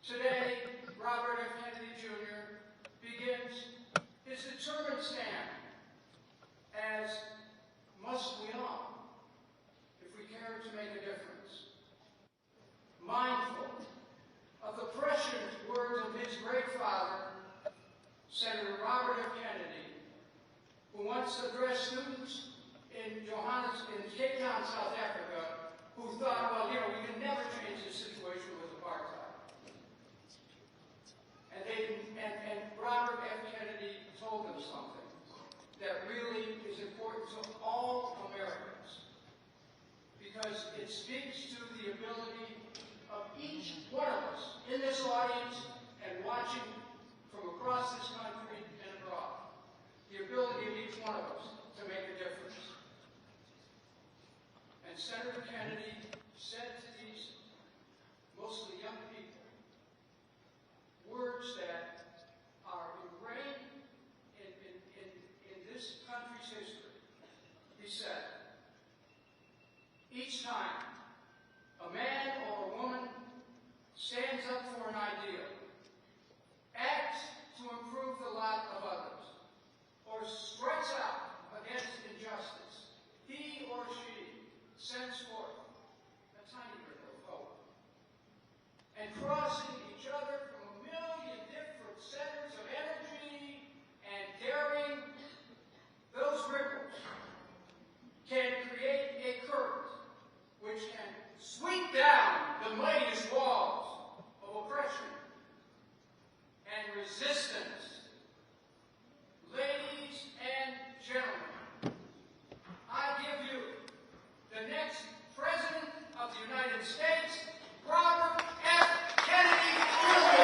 Today, Robert F. Kennedy Jr. begins his determined stand, as must we all, if we care to make a difference. Mindful of the prescient words of his great father, Senator Robert F. Kennedy, who once addressed students in Cape Town, South Africa, who thought, well, you know, we can never change the situation with apartheid. And Robert F. Kennedy told them something that really is important to all Americans, because it speaks to the ability of each one of us in this audience and watching from across this country and abroad, the ability of each one of us to make a difference. And Senator Kennedy said to these mostly young people words that are ingrained in this country's history. He said, each time a man or a woman stands up for an ideal, acts to improve the lot of others, or strikes out against injustice, he or she sends forth a tiny ripple of hope. And crossing each other from a million different centers of energy and daring, those ripples can create a current which can sweep down the mightiest walls of oppression and resistance. Ladies and gentlemen, I give you the next President of the United States, Robert F. Kennedy Jr.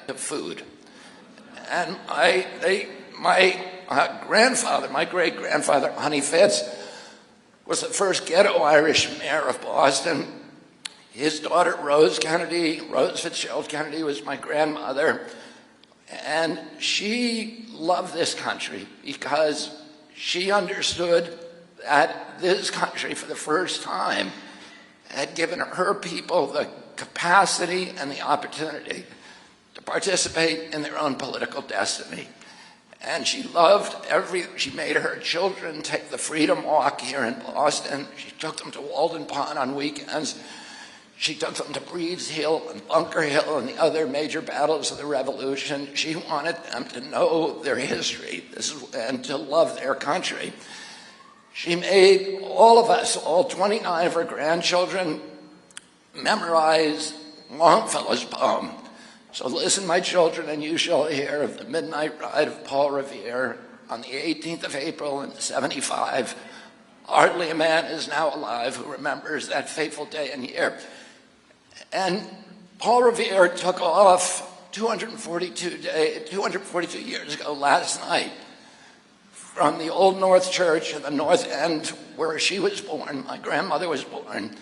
Of food. And my grandfather, my great-grandfather, Honey Fitz, was the first ghetto Irish mayor of Boston. His daughter, Rose Fitzgerald Kennedy, was my grandmother. And she loved this country because she understood that this country, for the first time, had given her people the capacity and the opportunity to participate in their own political destiny. And she made her children take the Freedom Walk here in Boston. She took them to Walden Pond on weekends. She took them to Breeds Hill and Bunker Hill and the other major battles of the Revolution. She wanted them to know their history and to love their country. She made all of us, all 29 of her grandchildren, memorize Longfellow's poem. So listen, my children, and you shall hear of the midnight ride of Paul Revere on the 18th of April in 75. Hardly a man is now alive who remembers that fateful day and year. And Paul Revere took off 242 years ago last night from the Old North Church in the North End where she was born, my grandmother was born,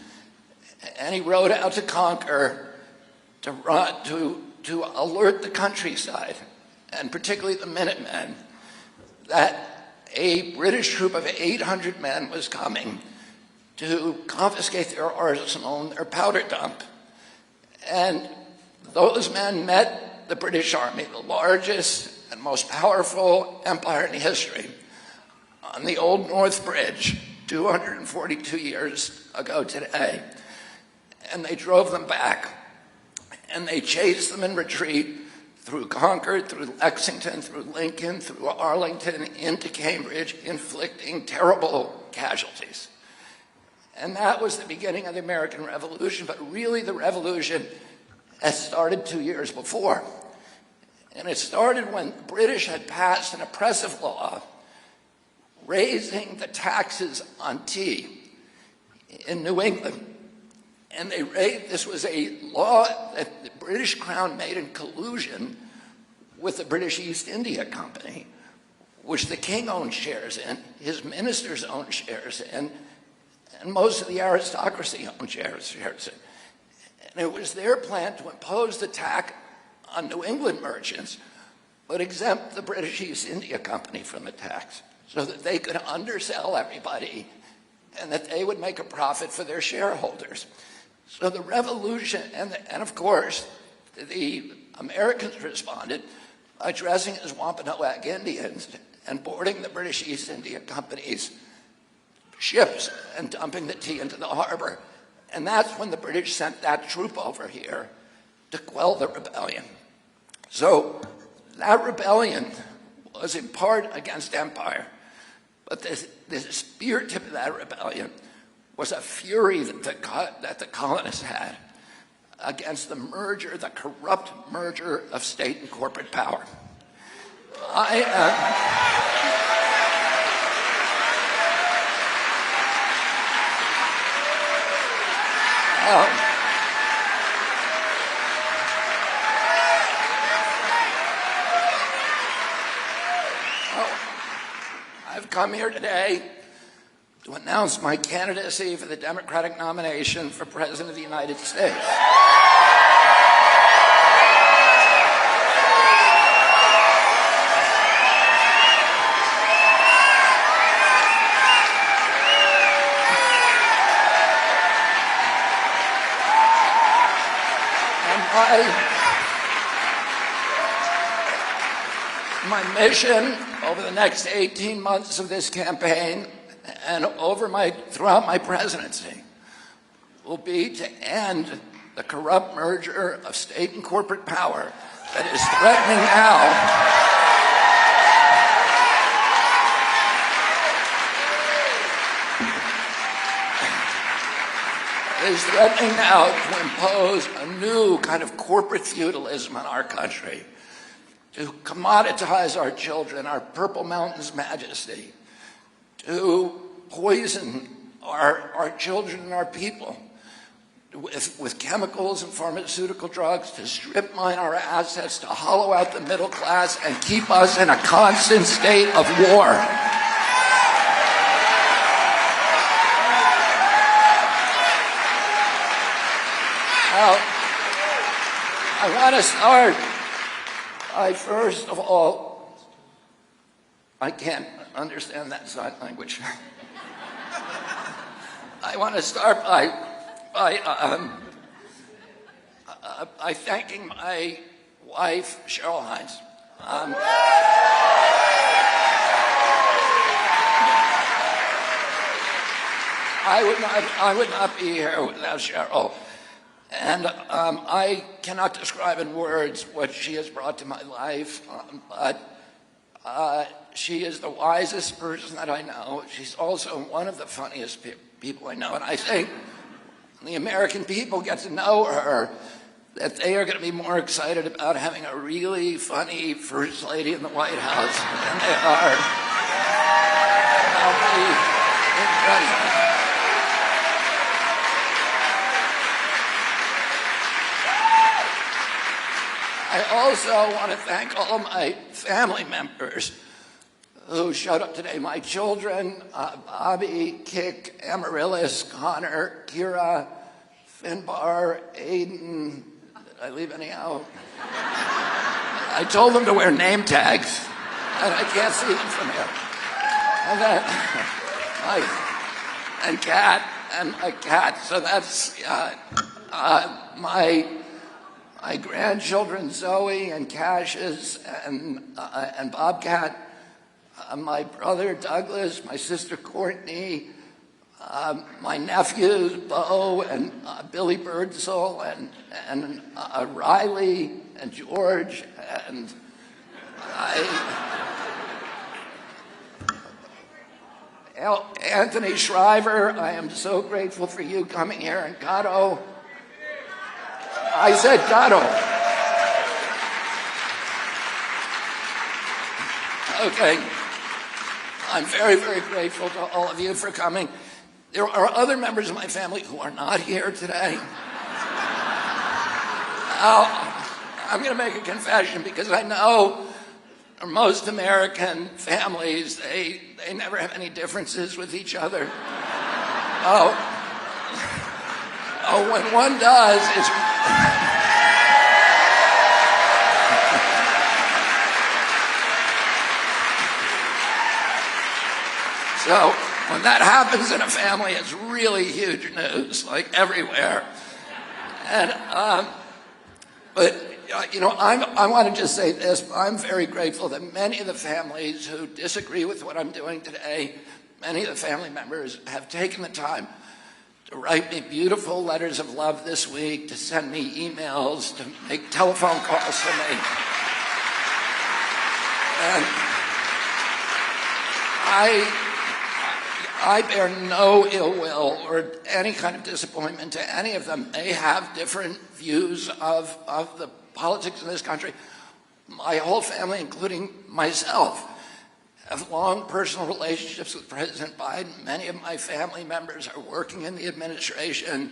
and he rode out to Conquer to alert the countryside, and particularly the Minutemen, that a British troop of 800 men was coming to confiscate their arsenal and their powder dump. And those men met the British Army, the largest and most powerful empire in history, on the Old North Bridge 242 years ago today. And they drove them back. And they chased them in retreat through Concord, through Lexington, through Lincoln, through Arlington, into Cambridge, inflicting terrible casualties. And that was the beginning of the American Revolution, but really the revolution had started 2 years before. And it started when the British had passed an oppressive law raising the taxes on tea in New England. And this was a law that the British Crown made in collusion with the British East India Company, which the king owned shares in, his ministers owned shares in, and most of the aristocracy owned shares in. And it was their plan to impose the tax on New England merchants, but exempt the British East India Company from the tax so that they could undersell everybody and that they would make a profit for their shareholders. So the revolution, and of course, the Americans responded by dressing as Wampanoag Indians and boarding the British East India Company's ships and dumping the tea into the harbor. And that's when the British sent that troop over here to quell the rebellion. So that rebellion was in part against empire, but the spear tip of that rebellion was a fury that the colonists had against the corrupt merger of state and corporate power. I've come here today to announce my candidacy for the Democratic nomination for President of the United States. My mission over the next 18 months of this campaign and throughout my presidency will be to end the corrupt merger of state and corporate power that is threatening now to impose a new kind of corporate feudalism on our country, to commoditize our children, our Purple Mountain's majesty, to poison our children and our people with chemicals and pharmaceutical drugs, to strip mine our assets, to hollow out the middle class, and keep us in a constant state of war. Now, I want to start first of all, I can't understand that sign language. I want to start by thanking my wife, Cheryl Hines. I would not be here without Cheryl. And I cannot describe in words what she has brought to my life, but she is the wisest person that I know. She's also one of the funniest people I know. And I think the American people get to know her that they are going to be more excited about having a really funny First Lady in the White House than they are about me being president. I also want to thank all my family members who showed up today. My children, Bobby, Kik, Amaryllis, Connor, Kira, Finbar, Aiden. Did I leave any out? I told them to wear name tags, and I can't see them from here. And then my cat. So that's my grandchildren, Zoe and Cassius and Bobcat, my brother Douglas, my sister Courtney, my nephews Bo and Billy Birdsall and Riley and George and Anthony Shriver. I am so grateful for you coming here, and Gatto. I said Gatto. Okay. I'm very, very grateful to all of you for coming. There are other members of my family who are not here today. I'm going to make a confession because I know most American families, they never have any differences with each other. When one does, it's... So when that happens in a family, it's really huge news, like everywhere. And I want to just say this. I'm very grateful that many of the families who disagree with what I'm doing today, many of the family members have taken the time to write me beautiful letters of love this week, to send me emails, to make telephone calls to me. And I bear no ill will or any kind of disappointment to any of them. They have different views of the politics in this country. My whole family, including myself, have long personal relationships with President Biden. Many of my family members are working in the administration.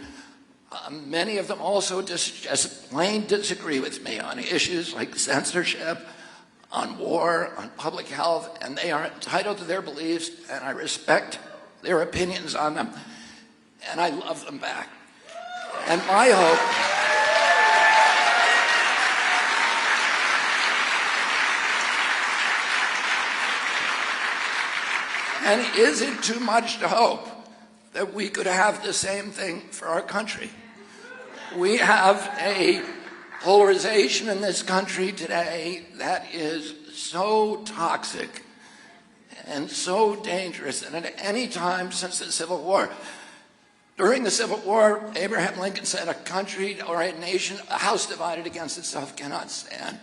Many of them also just plain disagree with me on issues like censorship, on war, on public health, and they are entitled to their beliefs, and I respect their opinions on them, and I love them back. And my hope... And is it too much to hope that we could have the same thing for our country? We have a polarization in this country today that is so toxic and so dangerous, and at any time since the Civil War. During the Civil War, Abraham Lincoln said, a country or a nation, a house divided against itself cannot stand.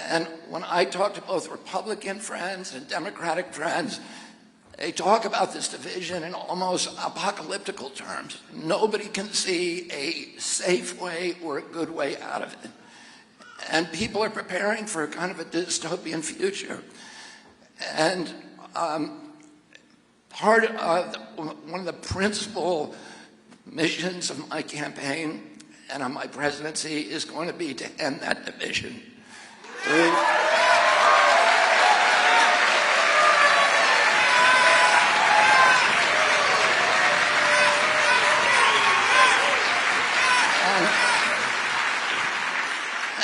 And when I talk to both Republican friends and Democratic friends, they talk about this division in almost apocalyptical terms. Nobody can see a safe way or a good way out of it. And people are preparing for a kind of a dystopian future. And one of the principal missions of my campaign and of my presidency is going to be to end that division.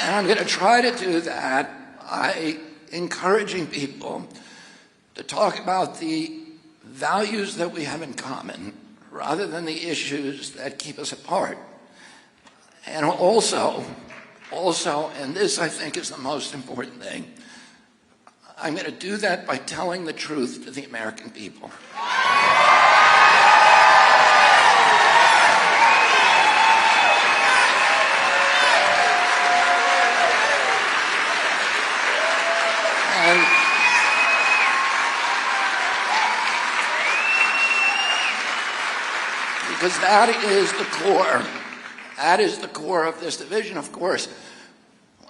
And I'm going to try to do that by encouraging people to talk about the values that we have in common rather than the issues that keep us apart. And also, and this I think is the most important thing, I'm going to do that by telling the truth to the American people. Because that is the core That is the core of this division, of course.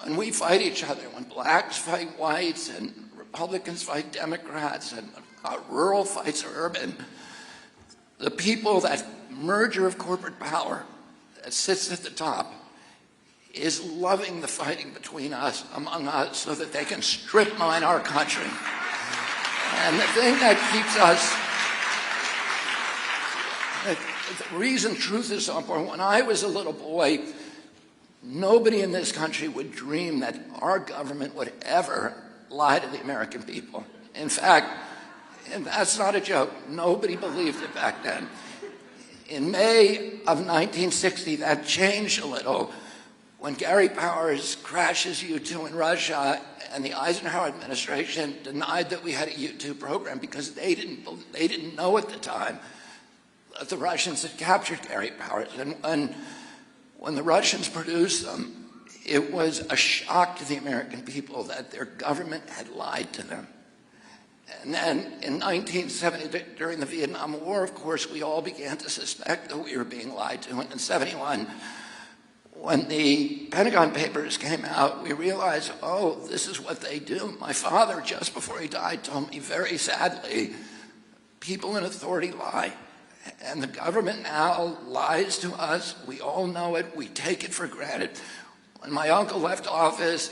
When we fight each other, when blacks fight whites and Republicans fight Democrats and rural fights urban, the people, that merger of corporate power that sits at the top, is loving the fighting between us, among us, so that they can strip mine our country. And the thing that keeps us, the reason truth is so important, when I was a little boy, nobody in this country would dream that our government would ever lie to the American people. In fact, and that's not a joke, nobody believed it back then. In May of 1960, that changed a little when Gary Powers crashes U-2 in Russia, and the Eisenhower administration denied that we had a U-2 program because they didn't know at the time that the Russians had captured Gary Powers. And when the Russians produced them, it was a shock to the American people that their government had lied to them. And then in 1970, during the Vietnam War, of course, we all began to suspect that we were being lied to. And in 71, when the Pentagon Papers came out, we realized, oh, this is what they do. My father, just before he died, told me very sadly, people in authority lie. And the government now lies to us. We all know it. We take it for granted. When my uncle left office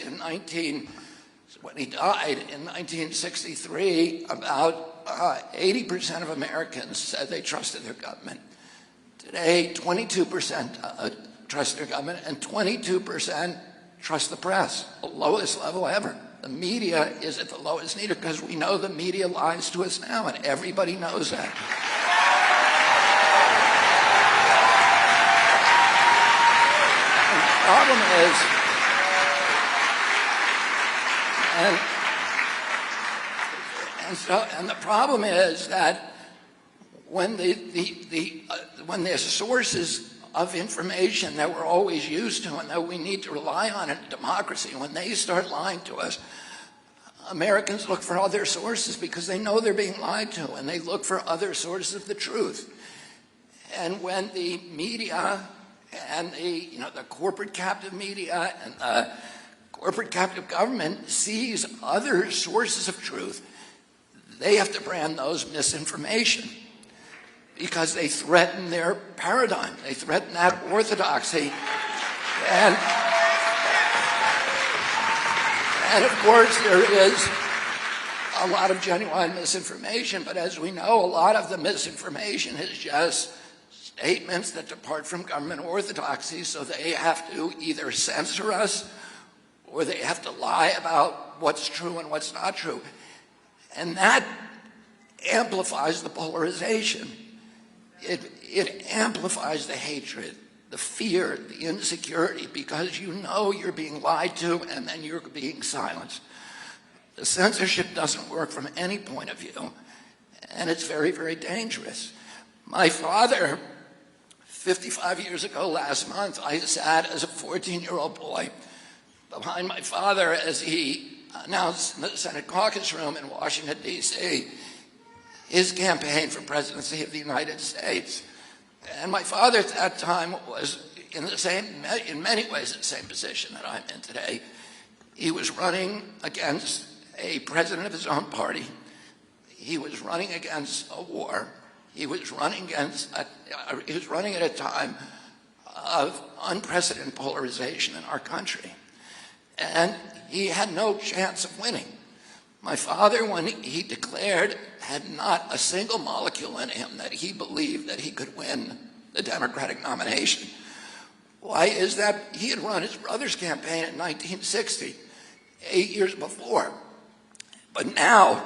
when he died in 1963, about 80% of Americans said they trusted their government. Today, 22% trust their government, and 22% trust the press, the lowest level ever. The media is at the lowest needed because we know the media lies to us now, and everybody knows that. And the problem is that when there's sources of information that we're always used to and that we need to rely on in a democracy, when they start lying to us, Americans look for other sources because they know they're being lied to, and they look for other sources of the truth. And when the media and the corporate captive media and the corporate captive government sees other sources of truth, they have to brand those misinformation because they threaten their paradigm. They threaten that orthodoxy. And of course, there is a lot of genuine misinformation, but as we know, a lot of the misinformation is just statements that depart from government orthodoxy, so they have to either censor us or they have to lie about what's true and what's not true. And that amplifies the polarization. It amplifies the hatred, the fear, the insecurity, because you know you're being lied to and then you're being silenced. The censorship doesn't work from any point of view, and it's very, very dangerous. My father, 55 years ago last month, I sat as a 14-year-old boy behind my father as he announced in the Senate caucus room in Washington, D.C., his campaign for presidency of the United States. And my father at that time was in many ways, the same position that I'm in today. He was running against a president of his own party. He was running against a war. He was running at a time of unprecedented polarization in our country. And he had no chance of winning. My father, when he declared, had not a single molecule in him that he believed that he could win the Democratic nomination. Why is that? He had run his brother's campaign in 1960, 8 years before. But now,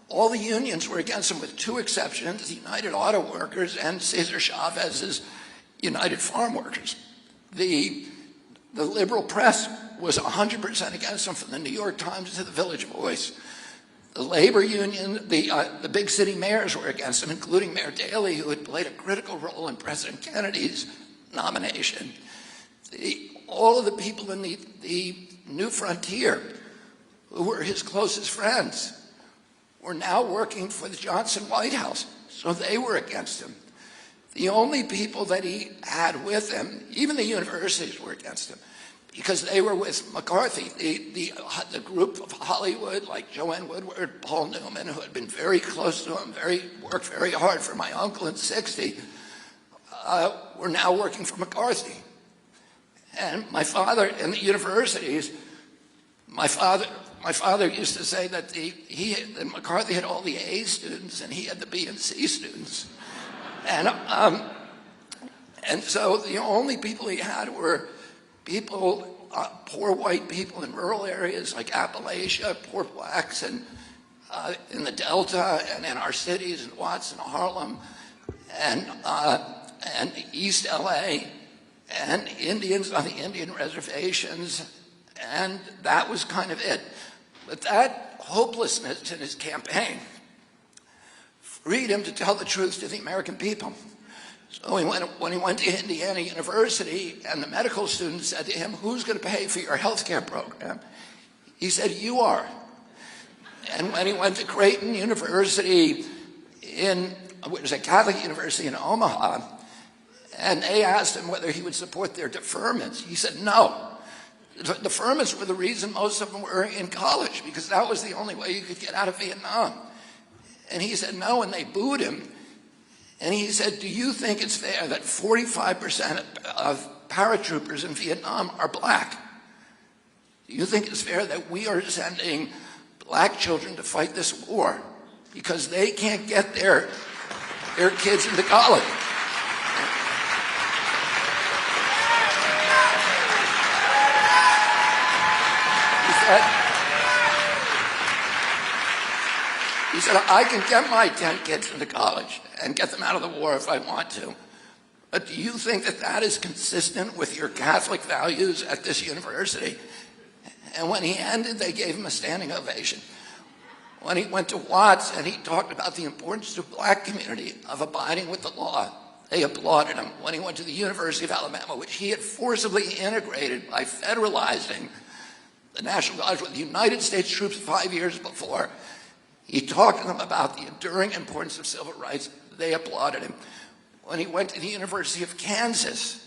all the unions were against him with two exceptions, the United Auto Workers and Cesar Chavez's United Farm Workers. The liberal press was 100% against him, from the New York Times to the Village Voice. The labor union, the big city mayors were against him, including Mayor Daley, who had played a critical role in President Kennedy's nomination. All of the people in the New Frontier, who were his closest friends, were now working for the Johnson White House, so they were against him. The only people that he had with him, even the universities were against him, because they were with McCarthy. The group of Hollywood, like Joanne Woodward, Paul Newman, who had been very close to him, worked very hard for my uncle in '60, were now working for McCarthy. And my father in the universities, my father used to say that that McCarthy had all the A students and he had the B and C students. And so the only people he had were people, poor white people in rural areas like Appalachia, poor blacks in the Delta and in our cities in Watts and Harlem and East LA, and Indians on the Indian reservations, and that was kind of it. But that hopelessness in his campaign freed him to tell the truth to the American people. So when he went to Indiana University and the medical students said to him, "Who's going to pay for your health care program?" He said, "You are." And when he went to Creighton University it was a Catholic university in Omaha, and they asked him whether he would support their deferments, he said no. The deferments were the reason most of them were in college, because that was the only way you could get out of Vietnam. And he said no, and they booed him. And he said, "Do you think it's fair that 45% of paratroopers in Vietnam are black? Do you think it's fair that we are sending black children to fight this war because they can't get their kids into college?" He said, "I can get my 10 kids into college and get them out of the war if I want to. But do you think that that is consistent with your Catholic values at this university?" And when he ended, they gave him a standing ovation. When he went to Watts and he talked about the importance to the black community of abiding with the law, they applauded him. When he went to the University of Alabama, which he had forcibly integrated by federalizing the National Guard with the United States troops 5 years before, he talked to them about the enduring importance of civil rights. They applauded him. When he went to the University of Kansas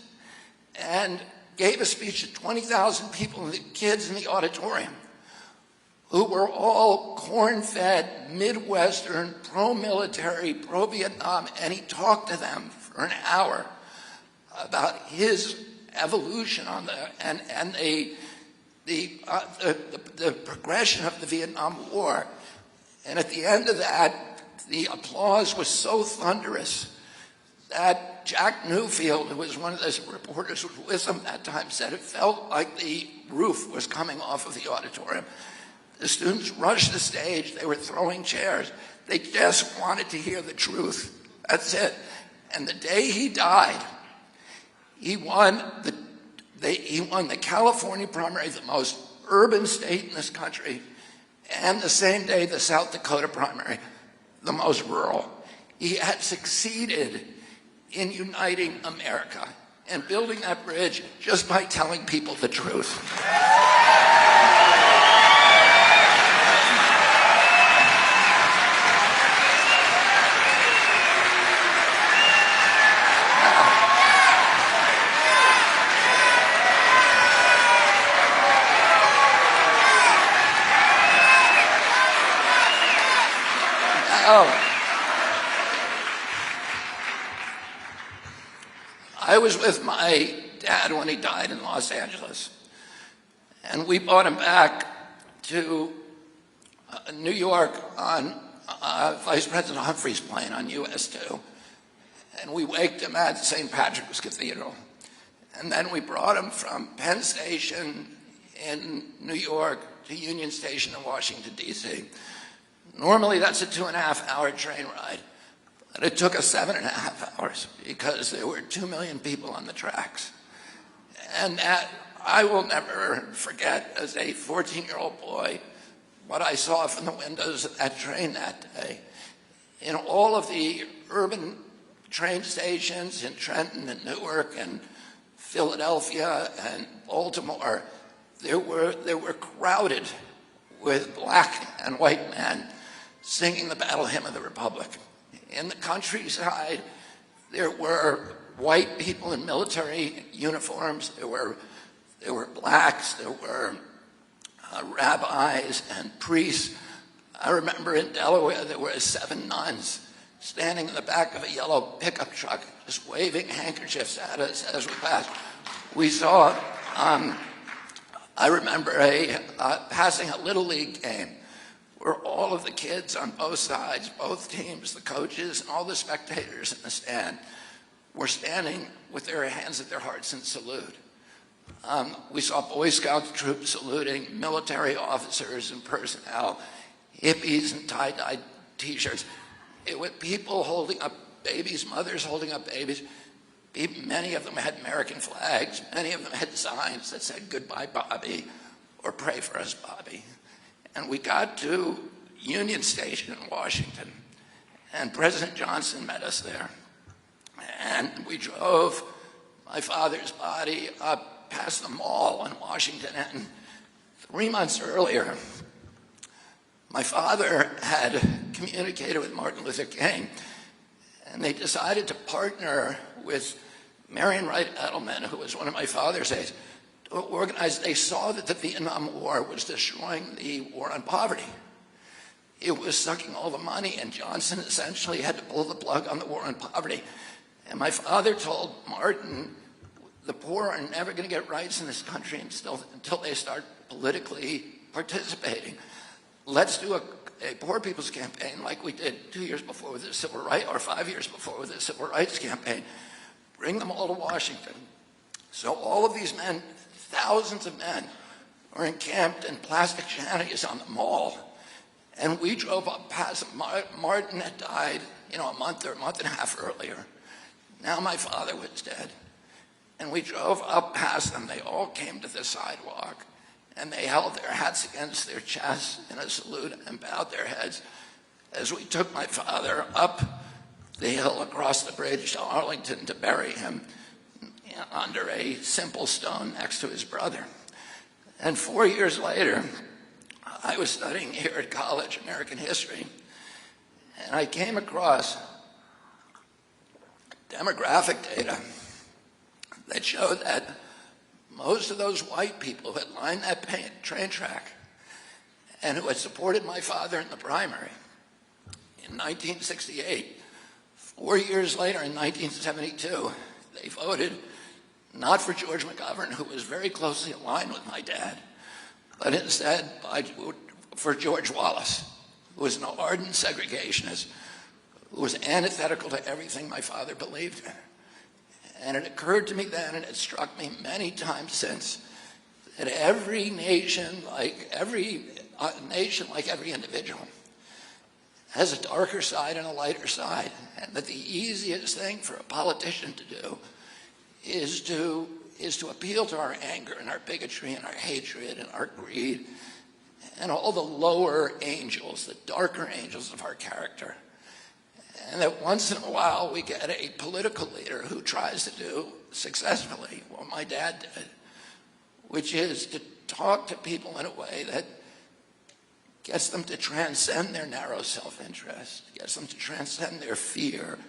and gave a speech to 20,000 people, the kids in the auditorium, who were all corn-fed, Midwestern, pro-military, pro-Vietnam, and he talked to them for an hour about his evolution on the progression of the Vietnam War. And at the end of that, the applause was so thunderous that Jack Newfield, who was one of the reporters who was with him that time, said it felt like the roof was coming off of the auditorium. The students rushed the stage. They were throwing chairs. They just wanted to hear the truth. That's it. And the day he died, he won the California primary, the most urban state in this country, and the same day the South Dakota primary, the most rural. He had succeeded in uniting America and building that bridge just by telling people the truth. I was with my dad when he died in Los Angeles, and we brought him back to New York on Vice President Humphrey's plane on US 2, and we waked him at St. Patrick's Cathedral. And then we brought him from Penn Station in New York to Union Station in Washington, D.C. Normally that's a 2.5-hour train ride. But it took us 7.5 hours because there were 2 million people on the tracks. And that, I will never forget, as a 14-year-old boy, what I saw from the windows of that train that day. In all of the urban train stations in Trenton and Newark and Philadelphia and Baltimore, they were crowded with black and white men singing the battle hymn of the Republic. In the countryside, There were white people in military uniforms. There were blacks. There were rabbis and priests. I remember in Delaware there were 7 nuns standing in the back of a yellow pickup truck, just waving handkerchiefs at us as we passed. We saw, I remember passing a Little League game where all of the kids on both sides, both teams, the coaches, and all the spectators in the stand were standing with their hands at their hearts in salute. We saw Boy Scout troops saluting, military officers and personnel, hippies in tie-dye T-shirts. It was people holding up babies, mothers holding up babies. Many of them had American flags. Many of them had signs that said, "Goodbye, Bobby," or "Pray for us, Bobby." And we got to Union Station in Washington, and President Johnson met us there. And we drove my father's body up past the mall in Washington. And 3 months earlier, my father had communicated with Martin Luther King, and they decided to partner with Marion Wright Edelman, who was one of my father's aides, to organize. They saw that the Vietnam War was destroying the war on poverty. It was sucking all the money, and Johnson essentially had to pull the plug on the war on poverty. And my father told Martin, the poor are never going to get rights in this country until they start politically participating. Let's do a poor people's campaign like we did 2 years before with the Civil Rights, or 5 years before with the Civil Rights campaign. Bring them all to Washington. So all of these men, thousands of men, were encamped in plastic shanties on the mall. And we drove up past them. Martin had died, a month or a month and a half earlier. Now my father was dead. And we drove up past them. They all came to the sidewalk, and they held their hats against their chests in a salute and bowed their heads as we took my father up the hill across the bridge to Arlington to bury him under a simple stone next to his brother. And 4 years later, I was studying here at college, American history, and I came across demographic data that showed that most of those white people who had lined that train track and who had supported my father in the primary in 1968, 4 years later in 1972, they voted not for George McGovern, who was very closely aligned with my dad, but instead for George Wallace, who was an ardent segregationist, who was antithetical to everything my father believed in. And it occurred to me then, and it struck me many times since, that every nation, like every individual, has a darker side and a lighter side, and that the easiest thing for a politician to do is to appeal to our anger and our bigotry and our hatred and our greed and all the lower angels, the darker angels of our character. And that once in a while we get a political leader who tries to do successfully what my dad did, which is to talk to people in a way that gets them to transcend their narrow self-interest, gets them to transcend their fear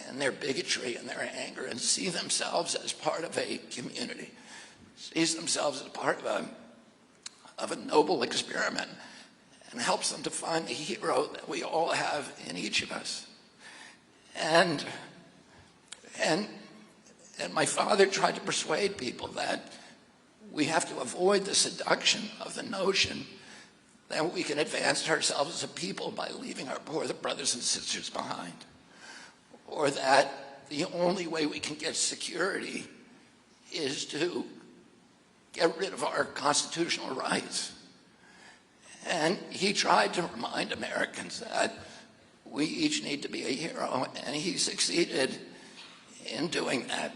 and their bigotry and their anger, and see themselves as part of a community, sees themselves as part of a noble experiment, and helps them to find the hero that we all have in each of us. And my father tried to persuade people that we have to avoid the seduction of the notion that we can advance ourselves as a people by leaving our poor brothers and sisters behind, or that the only way we can get security is to get rid of our constitutional rights. And he tried to remind Americans that we each need to be a hero, and he succeeded in doing that.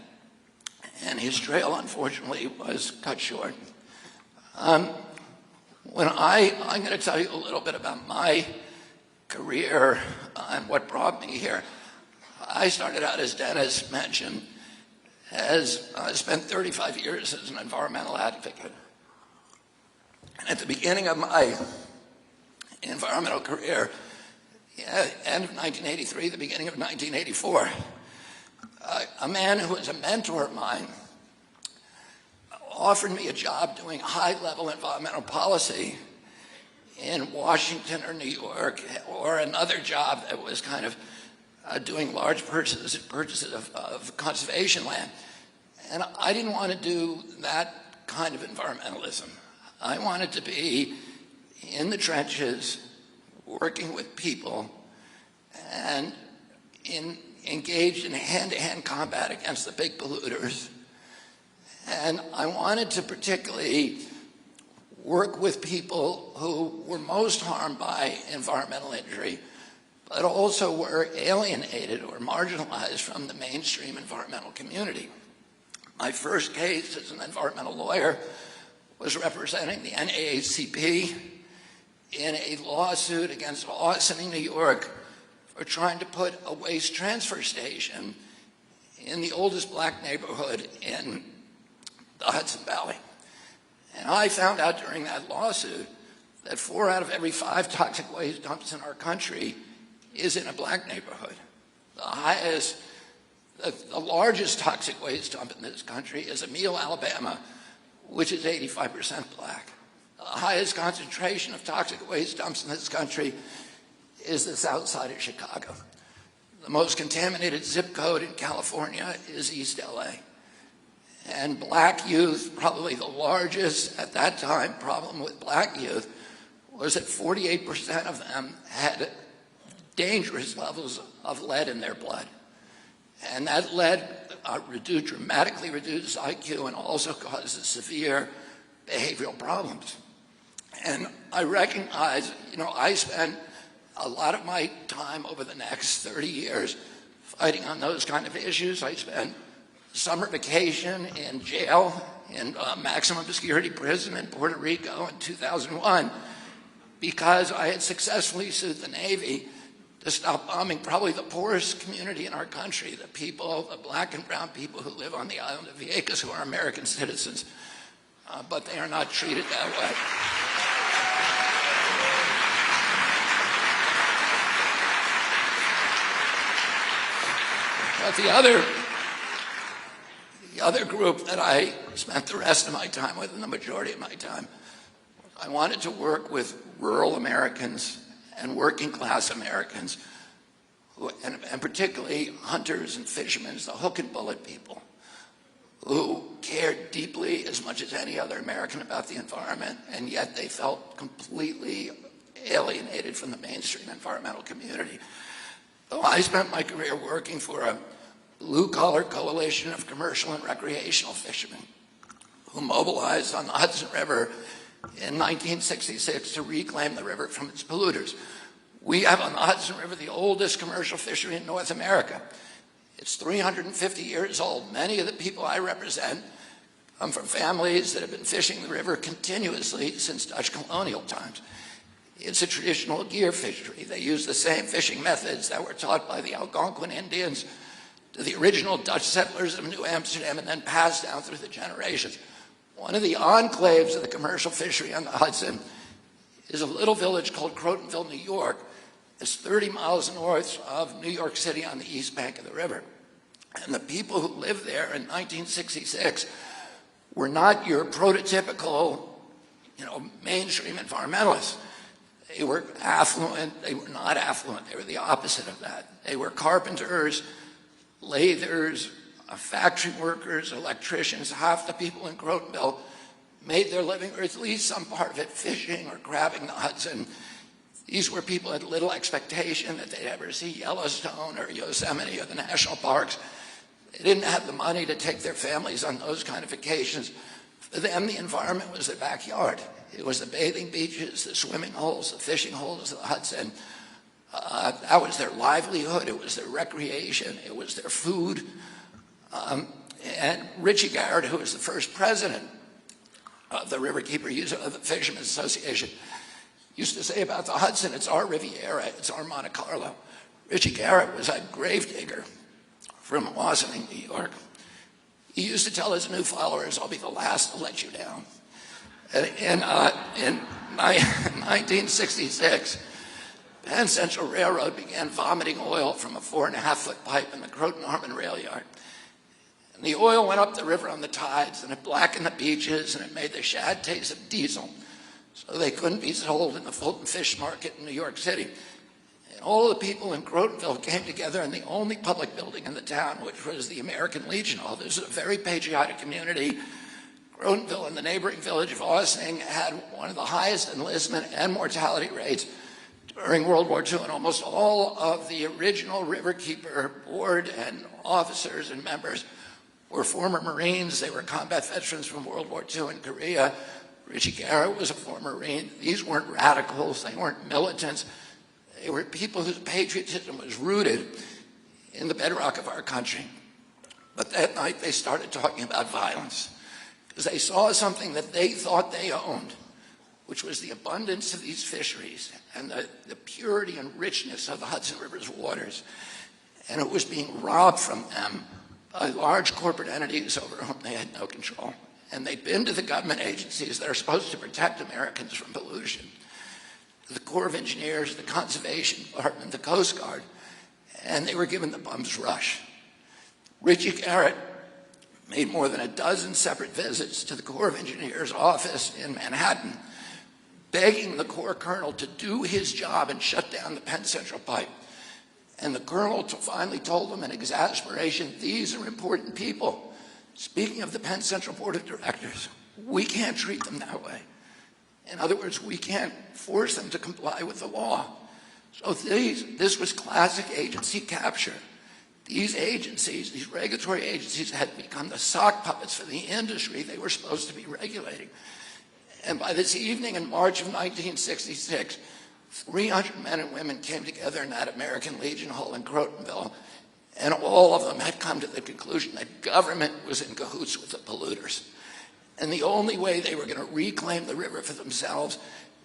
And his trail, unfortunately, was cut short. I'm going to tell you a little bit about my career and what brought me here. I started out, as Dennis mentioned, I spent 35 years as an environmental advocate. And at the beginning of my environmental career, end of 1983, the beginning of 1984, a man who was a mentor of mine offered me a job doing high-level environmental policy in Washington or New York, or another job that was kind of doing large purchases of conservation land. And I didn't want to do that kind of environmentalism. I wanted to be in the trenches, working with people, and engaged in hand-to-hand combat against the big polluters. And I wanted to particularly work with people who were most harmed by environmental injury, but also were alienated or marginalized from the mainstream environmental community. My first case as an environmental lawyer was representing the NAACP in a lawsuit against Austin, New York, for trying to put a waste transfer station in the oldest black neighborhood in the Hudson Valley. And I found out during that lawsuit that 4 out of every 5 toxic waste dumps in our country is in a black neighborhood. The largest toxic waste dump in this country is Emile, Alabama, which is 85% black. The highest concentration of toxic waste dumps in this country is the south side of Chicago. The most contaminated zip code in California is East LA. And black youth, probably the largest at that time problem with black youth, was that 48% of them had dangerous levels of lead in their blood. And that lead dramatically reduces IQ and also causes severe behavioral problems. And I recognize, I spent a lot of my time over the next 30 years fighting on those kind of issues. I spent summer vacation in jail in maximum security prison in Puerto Rico in 2001 because I had successfully sued the Navy to stop bombing probably the poorest community in our country, the people, the black and brown people who live on the island of Vieques, who are American citizens, but they are not treated that way. But the other group that I spent the rest of my time with, and the majority of my time, I wanted to work with rural Americans and working class Americans, and particularly hunters and fishermen, the hook and bullet people, who cared deeply as much as any other American about the environment, and yet they felt completely alienated from the mainstream environmental community. So I spent my career working for a blue-collar coalition of commercial and recreational fishermen who mobilized on the Hudson River in 1966 to reclaim the river from its polluters. We have on the Hudson River the oldest commercial fishery in North America. It's 350 years old. Many of the people I represent come from families that have been fishing the river continuously since Dutch colonial times. It's a traditional gear fishery. They use the same fishing methods that were taught by the Algonquin Indians to the original Dutch settlers of New Amsterdam and then passed down through the generations. One of the enclaves of the commercial fishery on the Hudson is a little village called Crotonville, New York. It's 30 miles north of New York City on the east bank of the river. And the people who lived there in 1966 were not your prototypical, mainstream environmentalists. They were affluent, they were not affluent, they were the opposite of that. They were carpenters, lathers, factory workers, electricians. Half the people in Crotonville made their living, or at least some part of it, fishing or grabbing the Hudson. These were people who had little expectation that they'd ever see Yellowstone or Yosemite or the national parks. They didn't have the money to take their families on those kind of vacations. For them, the environment was their backyard. It was the bathing beaches, the swimming holes, the fishing holes of the Hudson. That was their livelihood. It was their recreation. It was their food. And Richie Garrett, who was the first president of the Riverkeeper of the Fishermen's Association, used to say about the Hudson, it's our Riviera, it's our Monte Carlo. Richie Garrett was a gravedigger from Wassing, New York. He used to tell his new followers, I'll be the last to let you down. In 1966, Penn Central Railroad began vomiting oil from a 4.5-foot pipe in the Croton-Harmon rail yard. And the oil went up the river on the tides, and it blackened the beaches, and it made the shad taste of diesel, so they couldn't be sold in the Fulton Fish Market in New York City. And all of the people in Crotonville came together in the only public building in the town, which was the American Legion Hall. This is a very patriotic community. Crotonville and the neighboring village of Ossining had one of the highest enlistment and mortality rates during World War II, and almost all of the original Riverkeeper board and officers and members were former Marines. They were combat veterans from World War II in Korea. Richie Garrett was a former Marine. These weren't radicals. They weren't militants. They were people whose patriotism was rooted in the bedrock of our country. But that night they started talking about violence because they saw something that they thought they owned, which was the abundance of these fisheries and the purity and richness of the Hudson River's waters. And it was being robbed from them by large corporate entities over whom they had no control. And they'd been to the government agencies that are supposed to protect Americans from pollution, the Corps of Engineers, the Conservation Department, the Coast Guard, and they were given the bum's rush. Richie Garrett made more than a dozen separate visits to the Corps of Engineers office in Manhattan, begging the Corps colonel to do his job and shut down the Penn Central pipe. And the colonel finally told them in exasperation, these are important people. Speaking of the Penn Central Board of Directors, we can't treat them that way. In other words, we can't force them to comply with the law. So this was classic agency capture. These agencies, these regulatory agencies, had become the sock puppets for the industry they were supposed to be regulating. And by this evening in March of 1966, 300 men and women came together in that American Legion Hall in Crotonville, and all of them had come to the conclusion that government was in cahoots with the polluters. And the only way they were going to reclaim the river for themselves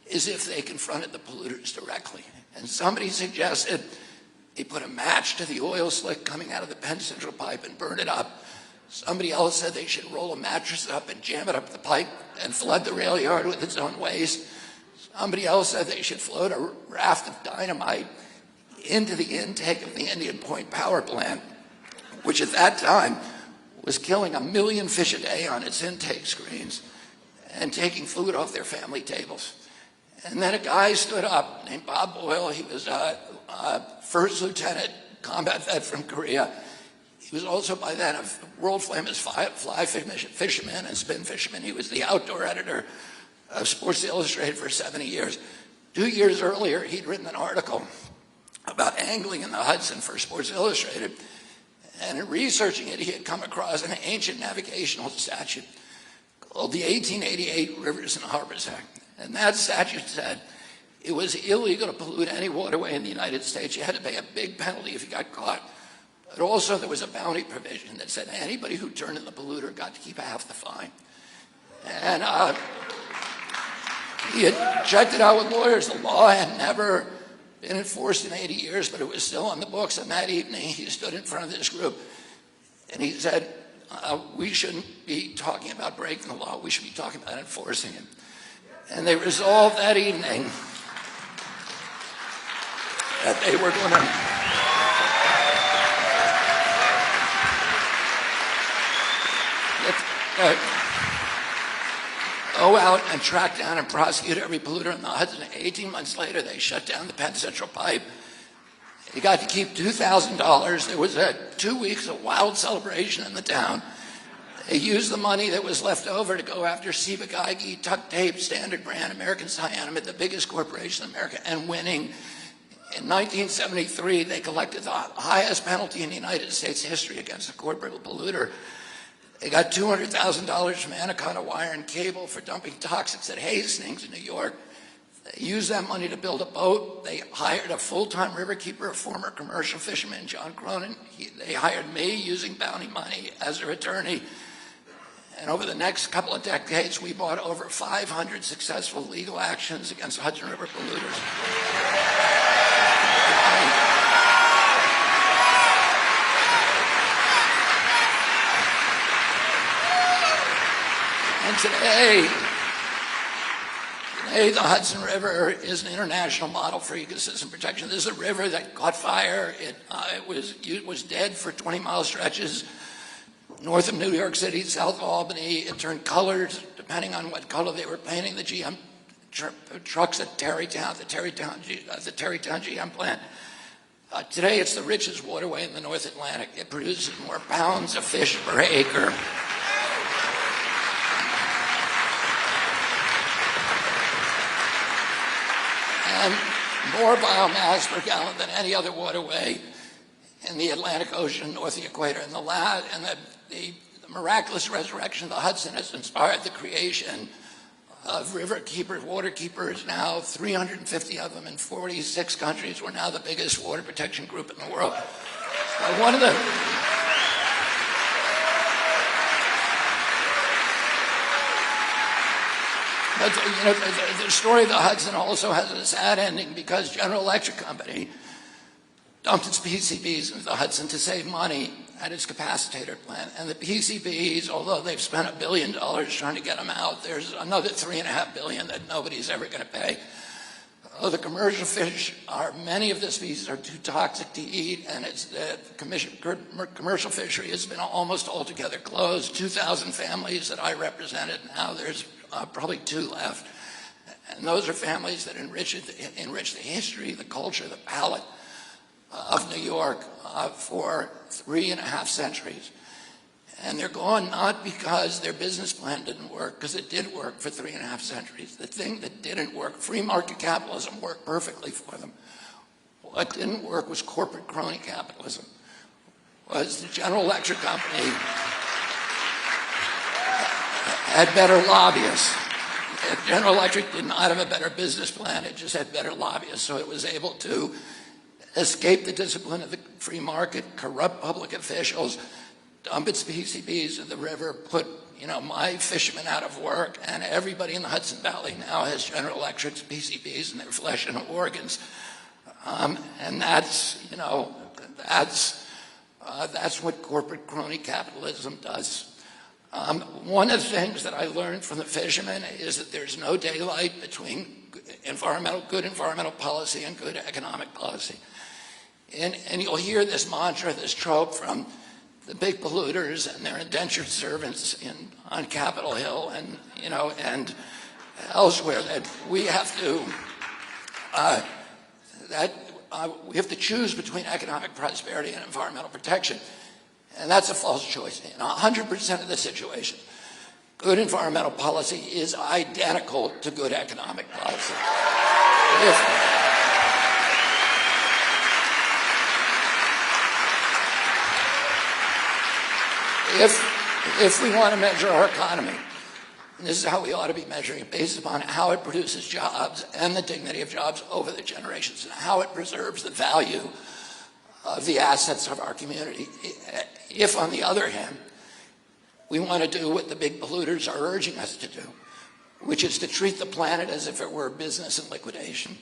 is if they confronted the polluters directly. And somebody suggested they put a match to the oil slick coming out of the Penn Central pipe and burn it up. Somebody else said they should roll a mattress up and jam it up the pipe and flood the rail yard with its own waste. Somebody else said they should float a raft of dynamite into the intake of the Indian Point power plant, which at that time was killing 1 million fish a day on its intake screens and taking food off their family tables. And then a guy stood up named Bob Boyle. He was a first lieutenant combat vet from Korea. He was also by then a world-famous fly fisherman and spin fisherman. He was the outdoor editor of Sports Illustrated for 70 years. 2 years earlier, he'd written an article about angling in the Hudson for Sports Illustrated. And in researching it, he had come across an ancient navigational statute called the 1888 Rivers and Harbors Act. And that statute said it was illegal to pollute any waterway in the United States. You had to pay a big penalty if you got caught. But also there was a bounty provision that said anybody who turned in the polluter got to keep half the fine. And he had checked it out with lawyers. The law had never been enforced in 80 years, but it was still on the books. And that evening, he stood in front of this group, and he said, we shouldn't be talking about breaking the law. We should be talking about enforcing it. And they resolved that evening that they were going to go out and track down and prosecute every polluter in the Hudson. 18 months later, they shut down the Penn Central pipe. They got to keep $2,000. There was 2 weeks of wild celebration in the town. They used the money that was left over to go after Ciba Geigy, Tuck Tape, Standard Brand, American Cyanamid, the biggest corporation in America, and winning. In 1973, they collected the highest penalty in the United States history against a corporate polluter. They got $200,000 from Anaconda Wire and Cable for dumping toxics at Hastings in New York. They used that money to build a boat. They hired a full-time riverkeeper, a former commercial fisherman, John Cronin. They hired me using bounty money as their attorney. And over the next couple of decades, we bought over 500 successful legal actions against Hudson River polluters. And today, the Hey, the Hudson River is an international model for ecosystem protection. This is a river that caught fire. It was dead for 20-mile stretches north of New York City, south of Albany. It turned colors depending on what color they were painting the GM trucks at Terrytown, the Terrytown GM plant. Today, it's the richest waterway in the North Atlantic. It produces more pounds of fish per acre. And more biomass per gallon than any other waterway in the Atlantic Ocean north of the equator. And the miraculous resurrection of the Hudson has inspired the creation of river keepers, water keepers, now 350 of them in 46 countries. We're now the biggest water protection group in the world. One of the But, the story of the Hudson also has a sad ending because General Electric Company dumped its PCBs into the Hudson to save money at its capacitator plant. And the PCBs, although they've spent $1 billion trying to get them out, there's another $3.5 billion that nobody's ever going to pay. The commercial fish many of the species are too toxic to eat, and the commercial fishery has been almost altogether closed. 2,000 families that I represented, now there's probably 2 left. And those are families that enrich the history, the culture, the palate of New York for 3.5 centuries. And they're gone not because their business plan didn't work, because it did work for 3.5 centuries. The thing that didn't work, free market capitalism worked perfectly for them. What didn't work was corporate crony capitalism, was the General Electric Company had better lobbyists. General Electric did not have a better business plan, it just had better lobbyists, so it was able to escape the discipline of the free market, corrupt public officials, dump its PCBs in the river, put my fishermen out of work, and everybody in the Hudson Valley now has General Electric's PCBs in their flesh and organs. And that's what corporate crony capitalism does. One of the things that I learned from the fishermen is that there's no daylight between good environmental policy and good economic policy. And you'll hear this mantra, this trope from the big polluters and their indentured servants on Capitol Hill and elsewhere, that we have to choose between economic prosperity and environmental protection. And that's a false choice. In 100% of the situation, good environmental policy is identical to good economic policy. If we want to measure our economy, and this is how we ought to be measuring it, based upon how it produces jobs and the dignity of jobs over the generations, and how it preserves the value of the assets of our community. If, on the other hand, we want to do what the big polluters are urging us to do, which is to treat the planet as if it were a business in liquidation,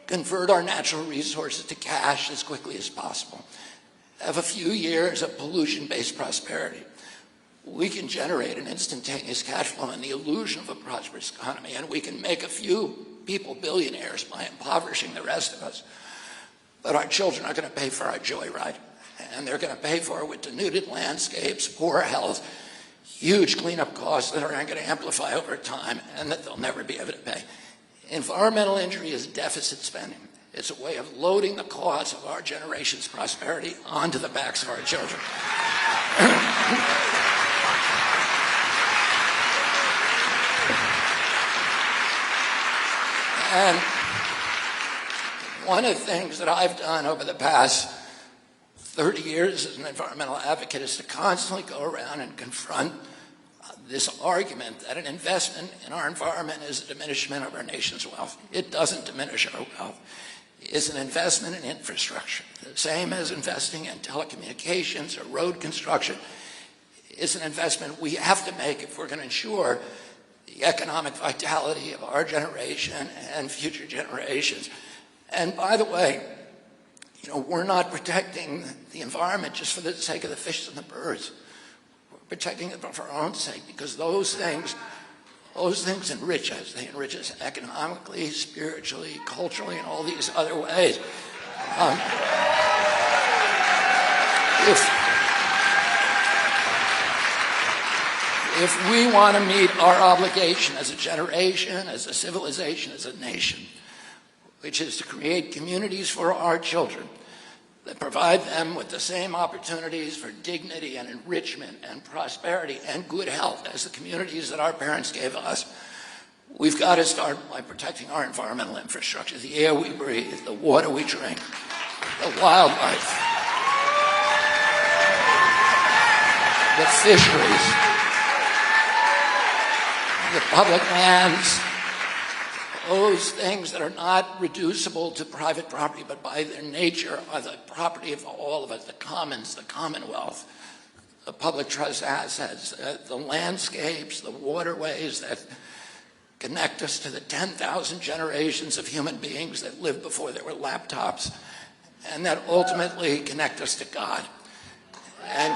convert our natural resources to cash as quickly as possible, have a few years of pollution-based prosperity, we can generate an instantaneous cash flow and the illusion of a prosperous economy, and we can make a few people billionaires by impoverishing the rest of us. But our children are going to pay for our joyride, and they're going to pay for it with denuded landscapes, poor health, huge cleanup costs that are going to amplify over time and that they'll never be able to pay. Environmental injury is deficit spending. It's a way of loading the cost of our generation's prosperity onto the backs of our children. And one of the things that I've done over the past 30 years as an environmental advocate is to constantly go around and confront this argument that an investment in our environment is a diminishment of our nation's wealth. It doesn't diminish our wealth. It's an investment in infrastructure, the same as investing in telecommunications or road construction. It's an investment we have to make if we're going to ensure the economic vitality of our generation and future generations. And by the way, we're not protecting the environment just for the sake of the fish and the birds. We're protecting it for our own sake, because those things Those things enrich us. They enrich us economically, spiritually, culturally, and all these other ways. If we want to meet our obligation as a generation, as a civilization, as a nation, which is to create communities for our children that provide them with the same opportunities for dignity and enrichment and prosperity and good health as the communities that our parents gave us, we've got to start by protecting our environmental infrastructure, the air we breathe, the water we drink, the wildlife, the fisheries, the public lands, those things that are not reducible to private property, but by their nature are the property of all of us, the commons, the commonwealth, the public trust assets, the landscapes, the waterways that connect us to the 10,000 generations of human beings that lived before there were laptops, and that ultimately connect us to God. And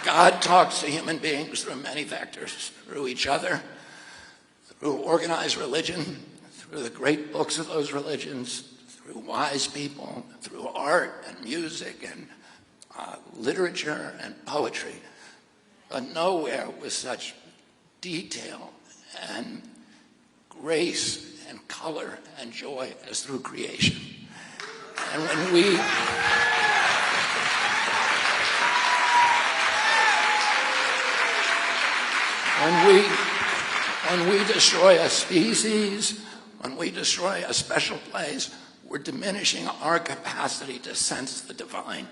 God talks to human beings through many vectors, through each other, through organized religion, through the great books of those religions, through wise people, through art and music and literature and poetry, but nowhere with such detail and grace and color and joy as through creation. And when we destroy a species, when we destroy a special place, we're diminishing our capacity to sense the divine,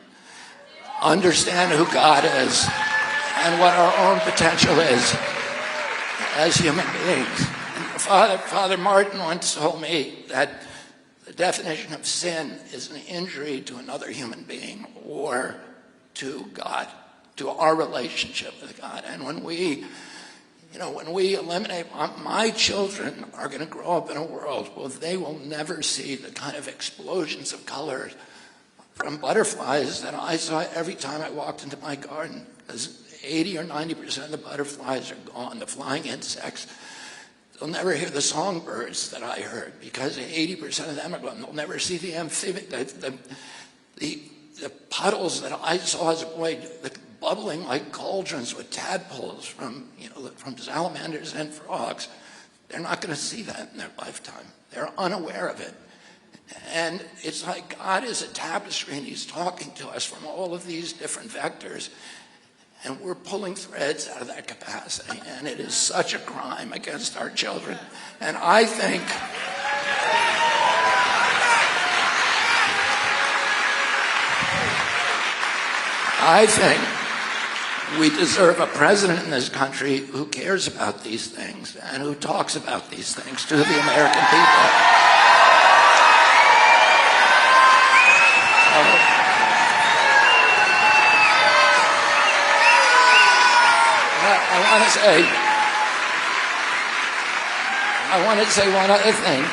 understand who God is, and what our own potential is as human beings. And Father Martin once told me that the definition of sin is an injury to another human being or to God, to our relationship with God. And when we eliminate, my children are going to grow up in a world where they will never see the kind of explosions of color from butterflies that I saw every time I walked into my garden, because 80 or 90% of the butterflies are gone, the flying insects. They'll never hear the songbirds that I heard because 80% of them are gone. They'll never see the amphibians, the puddles that I saw as a boy, bubbling like cauldrons with tadpoles from salamanders and frogs. They're not going to see that in their lifetime. They're unaware of it. And it's like God is a tapestry and he's talking to us from all of these different vectors. And we're pulling threads out of that capacity. And it is such a crime against our children. And I think we deserve a president in this country who cares about these things and who talks about these things to the American people. I want to say one other thing.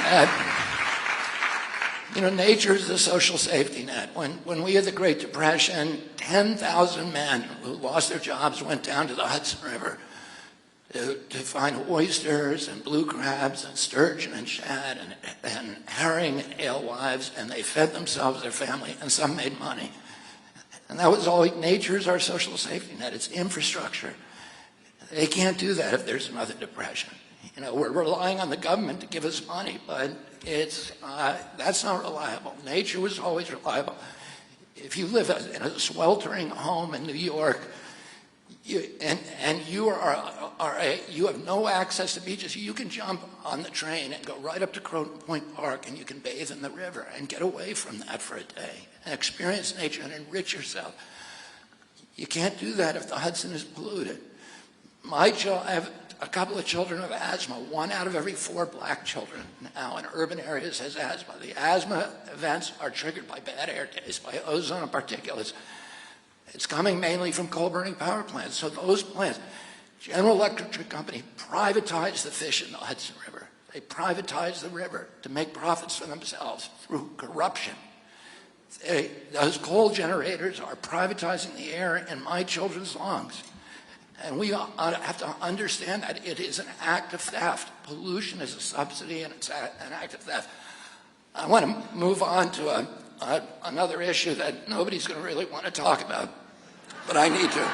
Nature is the social safety net. When we had the Great Depression, 10,000 men who lost their jobs went down to the Hudson River to find oysters and blue crabs and sturgeon and shad and herring and alewives, and they fed themselves, their family, and some made money. And that was all. Nature's our social safety net. It's infrastructure. They can't do that if there's another depression. We're relying on the government to give us money, but that's not reliable. Nature was always reliable. If you live in a sweltering home in New York, you have no access to beaches, you can jump on the train and go right up to Croton Point Park and you can bathe in the river and get away from that for a day and experience nature and enrich yourself. You can't do that if the Hudson is polluted. I have a couple of children with asthma. 1 out of every 4 black children now in urban areas has asthma. The asthma events are triggered by bad air days, by ozone and particulates. It's coming mainly from coal-burning power plants. So those plants, General Electric Company privatized the fish in the Hudson River. They privatized the river to make profits for themselves through corruption. Those coal generators are privatizing the air in my children's lungs. And we have to understand that it is an act of theft. Pollution is a subsidy, and it's an act of theft. I want to move on to another issue that nobody's going to really want to talk about, but I need to.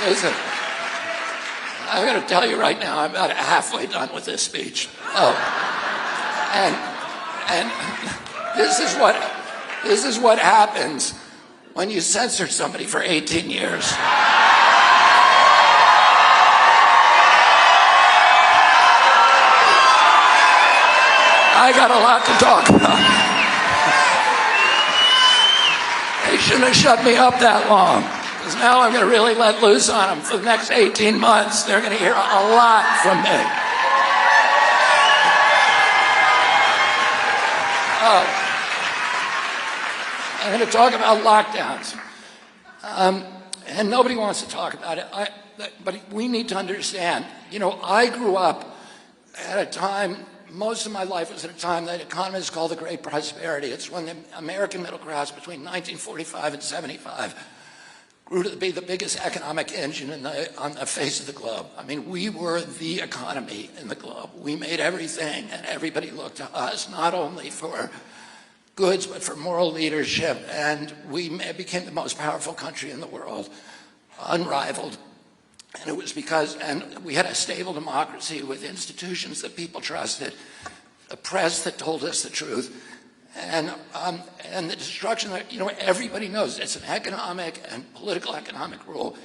Listen, I'm going to tell you right now, I'm about halfway done with this speech. Oh, and this is what happens when you censor somebody for 18 years. I got a lot to talk about. They shouldn't have shut me up that long. Because now I'm going to really let loose on them for the next 18 months. They're going to hear a lot from me. I'm going to talk about lockdowns. And nobody wants to talk about it. But we need to understand, I grew up at a time, most of my life was at a time that economists call the Great Prosperity. It's when the American middle class between 1945 and 75 grew to be the biggest economic engine on the face of the globe. I mean, we were the economy in the globe. We made everything, and everybody looked to us, not only for goods, but for moral leadership. And we became the most powerful country in the world, unrivaled. And it was because, and we had a stable democracy with institutions that people trusted, a press that told us the truth, and the destruction that, everybody knows it's an economic and political economic rule.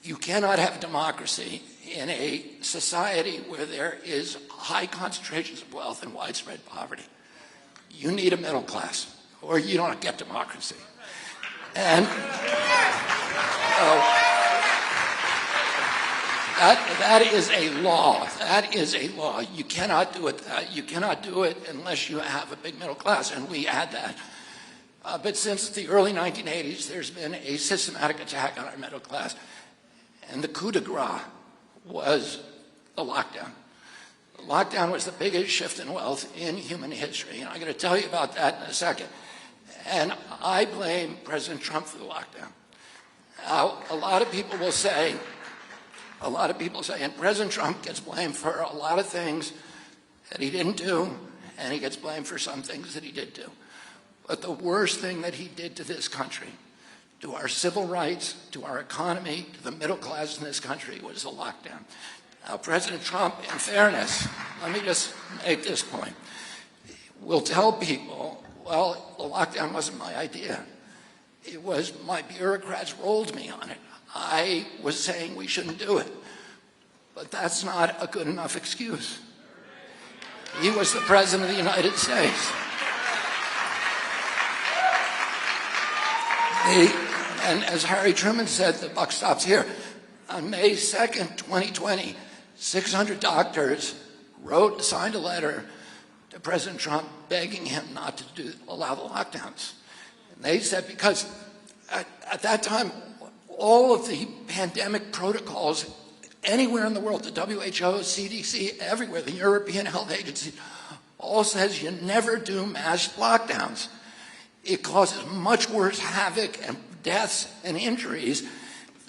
You cannot have democracy in a society where there is high concentrations of wealth and widespread poverty. You need a middle class, or you don't get democracy. And that is a law. That is a law. You cannot do it. You cannot do it unless you have a big middle class, and we had that. But since the early 1980s, there's been a systematic attack on our middle class, and the coup de grace was the lockdown. The lockdown was the biggest shift in wealth in human history, and I'm going to tell you about that in a second. And I blame President Trump for the lockdown. Now, a lot of people say, and President Trump gets blamed for a lot of things that he didn't do, and he gets blamed for some things that he did do. But the worst thing that he did to this country, to our civil rights, to our economy, to the middle class in this country, was the lockdown. Now, President Trump, in fairness, let me just make this point, will tell people, well, the lockdown wasn't my idea. It was my bureaucrats rolled me on it. I was saying we shouldn't do it. But that's not a good enough excuse. He was the President of the United States. And as Harry Truman said, the buck stops here. On May 2nd, 2020, 600 doctors signed a letter to President Trump begging him not to allow the lockdowns. And they said, because at that time, all of the pandemic protocols anywhere in the world, the WHO, CDC, everywhere, the European Health Agency, all says you never do mass lockdowns. It causes much worse havoc and deaths and injuries